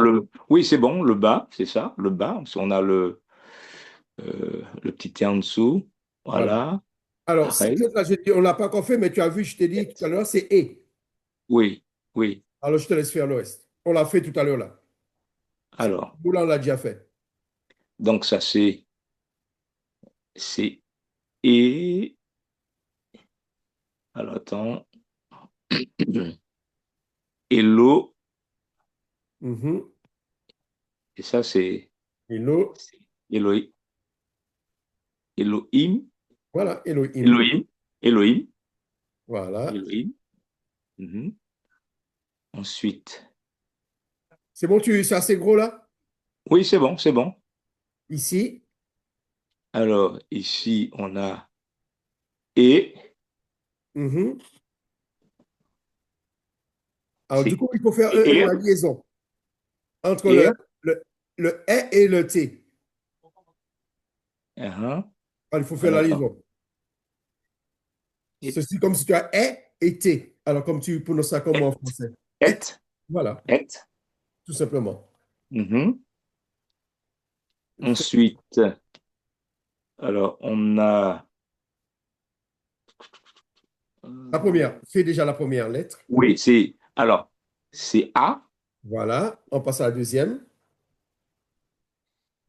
oui, c'est bon, le bas, c'est ça, le bas. Parce qu'on a le petit T en dessous.
Voilà.
Voilà,
Alors, cette
pareil.
lettre-là, on ne l'a pas encore fait, mais tu as vu, je t'ai dit tout à l'heure, c'est E.
Oui, oui.
Alors, je te laisse faire le reste. On l'a fait tout à l'heure là.
Alors,
Boulot, on l'a déjà fait.
donc ça, c'est et. Alors, attends. Hello.
Mhm.
Et ça,
Hello.
c'est Elohim. Elohim.
Voilà, Elohim.
Elohim. Elohim.
Voilà.
Elohim. Mhm. Ensuite.
C'est bon, c'est assez gros là?
Oui, c'est bon, c'est bon.
Ici.
Alors, ici, on a et.
Mhm. Alors, du
C'est
coup, il faut faire
et.
la liaison entre
Et.
le, le E et le T.
Uh-huh.
Alors, il faut faire
Alors,
la
attends.
liaison.
Et.
Ceci comme si tu as E et T. Alors, comme tu prononces ça comment en
Et.
français? Et.
Et.
Voilà,
Et.
tout simplement.
Mhm. Ensuite, alors, on a.
La première, fais déjà la première lettre.
Oui, alors, c'est A.
Voilà, on passe à la deuxième.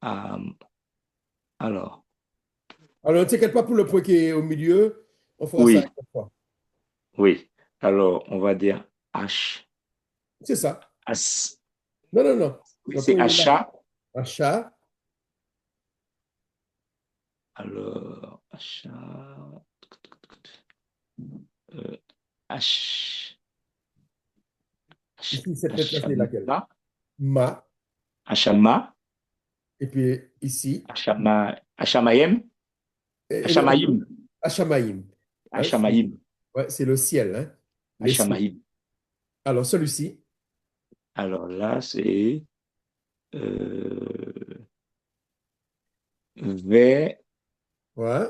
euh, alors,
Alors, ne t'inquiète pas pour le point qui est au milieu. On fera ça
oui,
une autre fois.
oui. Alors, on va dire H.
C'est ça.
As-
Non, non, non.
Oui,
Le
c'est
point, il est là.
achat.
Achat.
Alors, achat. euh, H.
Ici, cette lettre-là, c'est laquelle?
Achama.
Ma.
Achama.
Et puis ici,
Achamayem. Achamayim.
Hachamaïm. Hein,
Achamayim.
ouais, c'est le ciel, hein, les cieux.
Achamayim.
Alors, celui-ci,
Alors là, c'est euh, V.
ouais,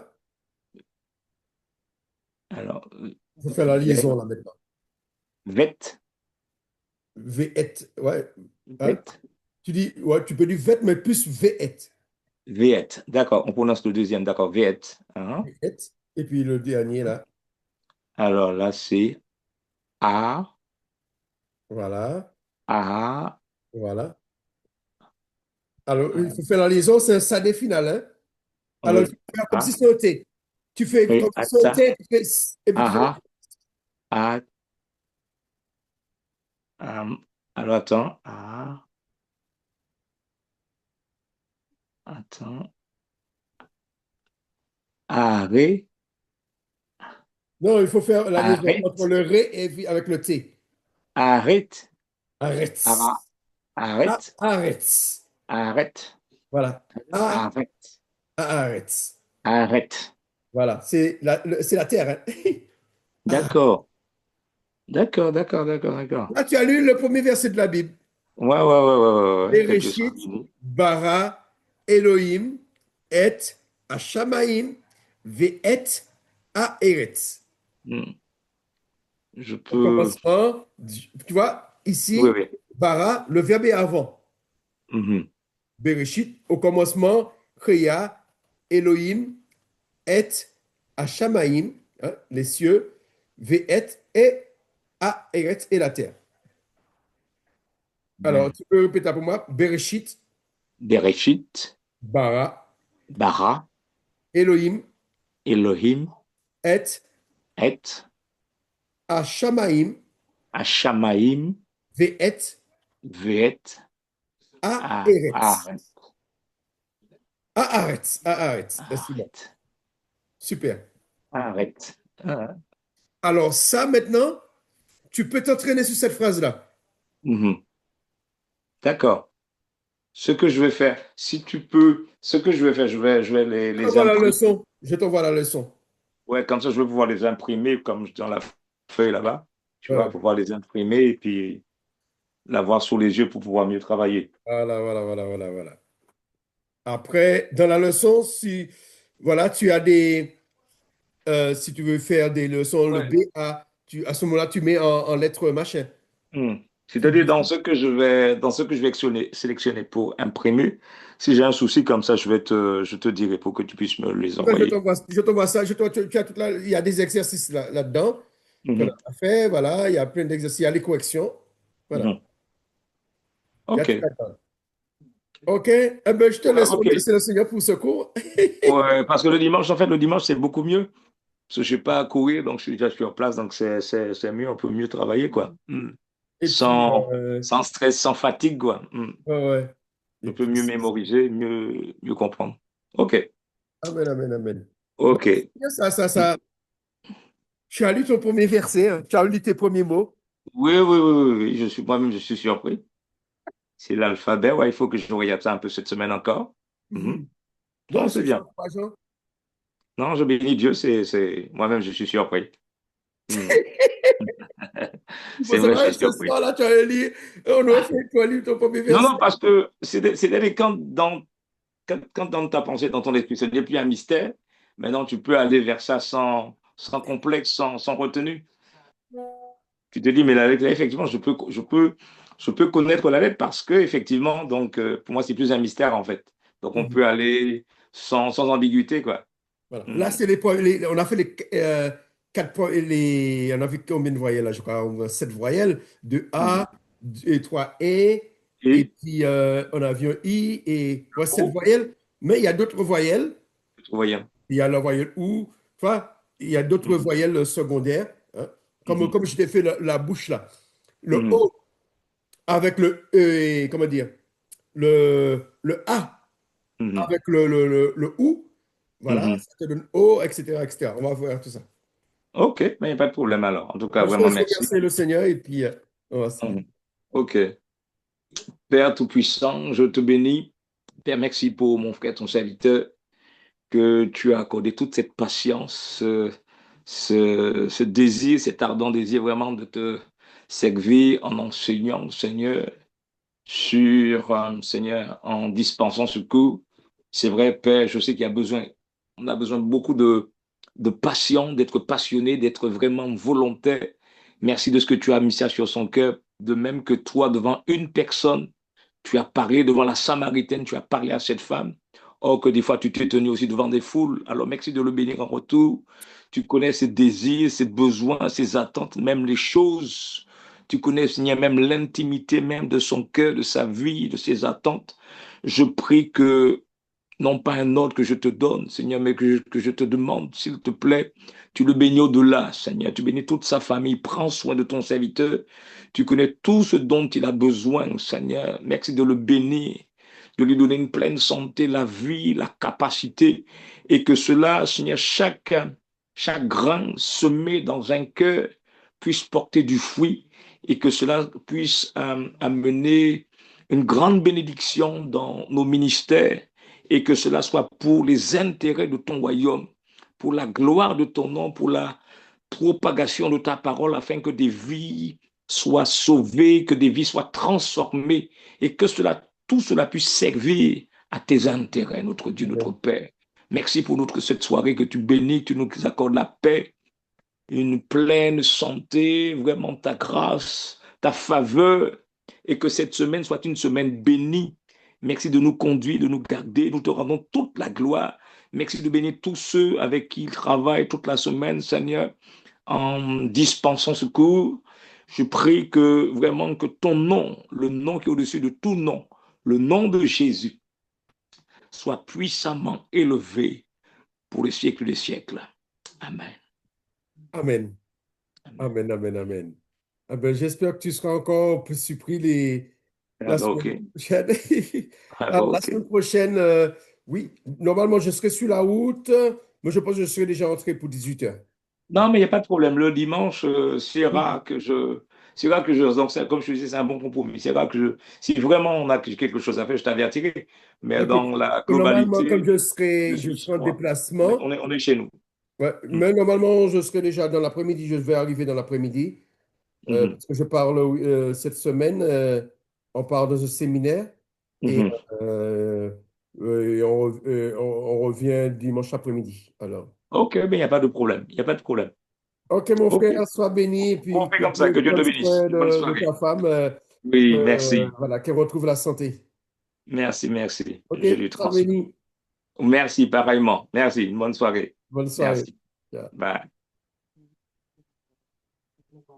Alors,
il faut faire la
V.
liaison là maintenant.
Vet.
Veet, ouais. Hein.
Vet.
Tu dis, ouais, tu peux dire vet, mais plus veet.
Viet. D'accord, on prononce le deuxième. D'accord, Viet. Hein.
Veet. Et puis le dernier là,
Alors là, c'est A.
voilà,
A.
voilà. Alors, il faut faire la liaison, c'est ça des finales, hein. Alors, il faut
Oui.
faire comme si
A.
c'était un T. Tu fais
Oui.
comme si c'était un
Ata.
T, et puis tu fais.
A. A. Alors attends. A. Attends. Arrête.
Non, il faut faire la liaison entre
Arrête.
le ré et puis avec le T.
Arrête.
Arrête.
Ara-
Ah,
Arrête.
arrête.
Arrête.
Voilà. Ah,
Arrête.
arrête.
Arrête.
Voilà. C'est la terre, hein. Ah.
D'accord. D'accord, d'accord, d'accord, d'accord.
Là, tu as lu le premier verset de la Bible.
Ouais, ouais, ouais, ouais, ouais, ouais. Quelque chose.
Bereshit, bara, Elohim, et, Hashamaim, Ve'et Aeretz.
Hmm. Je
Au
peux.
commencement, tu vois,
Oui,
ici,
oui.
bara, le verbe est avant.
Mhm.
Bereshit, au commencement, Créa, Elohim, et Hashamaim, hein, les cieux, Ve'et et Aeretz et la terre. Alors,
Mhm.
tu peux répéter pour moi. Bereshit,
Bereshit,
bara,
bara,
Elohim,
Elohim,
et
et,
Hashamaim,
Hashamaim,
Ve'et
Veet,
Aeretz.
Aaret,
Haaretz, Haaretz. C'est bon.
Aaret,
Super.
Aaret. Ah.
Alors, ça, maintenant, tu peux t'entraîner sur cette phrase-là.
Mhm. D'accord. Ce que je vais faire, si tu peux, ce que je vais faire, je vais
Je
les
t'envoie la
imprimer.
leçon. Je t'envoie la leçon.
Ouais, comme ça, je vais pouvoir les imprimer comme dans la feuille là-bas. Tu vas
Ouais.
pouvoir les imprimer et puis l'avoir sous les yeux pour pouvoir mieux travailler.
Voilà, voilà, voilà, voilà, voilà. Après, dans la leçon, si voilà, tu as si tu veux faire des leçons, le
Ouais.
B, A, à ce moment-là, tu mets en lettres machin.
Hmm.
Tu
C'est-à-dire
dis,
dans ce que je vais sélectionner pour imprimer, si j'ai un souci comme ça, je te dirai pour que tu puisses me les
après,
envoyer.
je t'envoie ça. Tu as il y a des exercices là-dedans qu'on
Mhm.
a fait. Voilà, il y a plein d'exercices. Il y a les corrections. Voilà.
Mhm.
Il y a tout
OK.
là-dedans. OK? Eh ben, je te
Ouais,
laisse
OK.
remercier le Seigneur pour ce cours.
Ouais, parce que le dimanche, en fait, le dimanche, c'est beaucoup mieux. Parce que je n'ai pas à courir, donc je suis en place, donc c'est mieux, on peut mieux travailler, quoi.
Et puis,
Sans stress, sans fatigue, quoi.
ouais, ouais.
Je
Et
peux
puis,
mieux mémoriser, mieux comprendre. OK.
amen, amen, amen. Bon,
OK.
ça. Tu as lu ton premier verset, hein. Tu as lu tes premiers mots.
Oui, oui, oui, oui, oui, moi-même, je suis surpris. C'est l'alphabet, ouais, il faut que je regarde ça un peu cette semaine encore. Mhm.
Mhm.
Non,
Donc,
c'est
c'est
bien.
encourageant.
Non, je bénis Dieu, moi-même, je suis surpris. Mhm.
Bon,
C'est
ça
vrai, je
va,
suis
ce
surpris.
soir, là, tu as lu. On aurait fait, tu as lu ton premier
Non,
verset.
non, parce que c'est quand dans ta pensée, dans ton esprit, ce n'est plus un mystère, maintenant tu peux aller vers ça sans complexe, sans retenue. Tu te dis, mais la lettre, là, effectivement, je peux connaître la lettre parce que, effectivement, donc, pour moi, c'est plus un mystère, en fait. Donc, on
Mhm.
peut aller sans ambiguïté, quoi.
Voilà. Là,
Hmm.
c'est on a fait les quatre points, on a vu combien de voyelles là, je crois, on a sept voyelles, de
Mhm.
A, et trois et
Et,
puis on a vu un I, et ouais, sept
oh,
voyelles, mais il y a d'autres voyelles,
voyons.
il y a la voyelle OU, enfin, il y a d'autres
Mhm.
voyelles secondaires, hein.
Mhm.
Comme je t'ai fait la bouche là. Le
Mhm.
O avec le E, comment dire, le A
Mhm.
avec le OU, voilà,
Mhm.
ça te donne O, etc., etc. On va voir tout ça.
OK, mais il n'y a pas de problème alors. En tout cas,
Je te
vraiment,
laisse
merci.
remercier le Seigneur et puis on va se-
Mhm. OK. Père Tout-Puissant, je te bénis. Père, merci pour mon frère, ton serviteur, que tu as accordé toute cette patience, ce désir, cet ardent désir vraiment de te servir en enseignant, Seigneur, Seigneur, en dispensant ce cours. C'est vrai, Père, je sais on a besoin beaucoup de passion, d'être passionné, d'être vraiment volontaire. Merci de ce que tu as mis ça sur son cœur, de même que toi, devant une personne, tu as parlé devant la Samaritaine, tu as parlé à cette femme. Or, que des fois, tu t'es tenu aussi devant des foules. Alors, merci de le bénir en retour. Tu connais ses désirs, ses besoins, ses attentes, même les choses. Tu connais, Seigneur, même l'intimité même de son cœur, de sa vie, de ses attentes. Je prie que non pas un ordre que je te donne, Seigneur, mais que je te demande, s'il te plaît, tu le bénis au-delà, Seigneur. Tu bénis toute sa famille. Prends soin de ton serviteur. Tu connais tout ce dont il a besoin, Seigneur. Merci de le bénir, de lui donner une pleine santé, la vie, la capacité, et que cela, Seigneur, chaque grain semé dans un cœur puisse porter du fruit et que cela puisse amener une grande bénédiction dans nos ministères et que cela soit pour les intérêts de ton royaume, pour la gloire de ton nom, pour la propagation de ta parole, afin que des vies soient sauvées, que des vies soient transformées et que tout cela puisse servir à tes intérêts, notre Dieu, notre
Amen.
Père. Merci pour cette soirée que tu bénis, que tu nous accordes la paix, une pleine santé, vraiment ta grâce, ta faveur, et que cette semaine soit une semaine bénie. Merci de nous conduire, de nous garder. Nous te rendons toute la gloire. Merci de bénir tous ceux avec qui il travaille toute la semaine, Seigneur, en dispensant secours. Je prie que vraiment que ton nom, le nom qui est au-dessus de tout nom, le nom de Jésus, soit puissamment élevé pour les siècles des siècles. Amen.
Amen.
Amen.
Amen, amen, amen. Ah ben, j'espère que tu seras encore plus surpris
Ah,
la
bah,
semaine
ok.
prochaine.
Ah, bah,
Alors, la
ok.
semaine prochaine, oui, normalement, je serai sur la route, mais je pense que je serai déjà entré pour 18 heures.
Non, mais il n'y a pas de problème. Le dimanche,
Oui,
c'est rare que je, donc, comme je te disais, c'est un bon compromis. C'est rare que si vraiment on a quelque chose à faire, je t'avertirai. Mais
ok.
dans la
Normalement, comme
globalité,
je serai en
ouais,
déplacement,
on est chez nous.
ouais,
Mm.
mais normalement, je serai déjà dans l'après-midi, je vais arriver dans l'après-midi,
Mhm.
parce que je parle cette semaine, on part dans un séminaire et,
Mhm.
euh, et on revient dimanche après-midi. Alors.
Ok, mais il n'y a pas de problème. Il n'y a pas de problème.
Ok, mon
Ok.
frère, sois béni et
On
puis
fait comme ça. Que Dieu te
prends
bénisse.
soin
Bonne
de
soirée.
ta femme,
Oui, merci.
voilà, qu'elle retrouve la santé.
Merci, merci.
Ok,
Je lui
sois
transmets.
béni.
Merci, pareillement. Merci. Une bonne soirée.
Bonne soirée.
Merci.
Ciao.
Bye.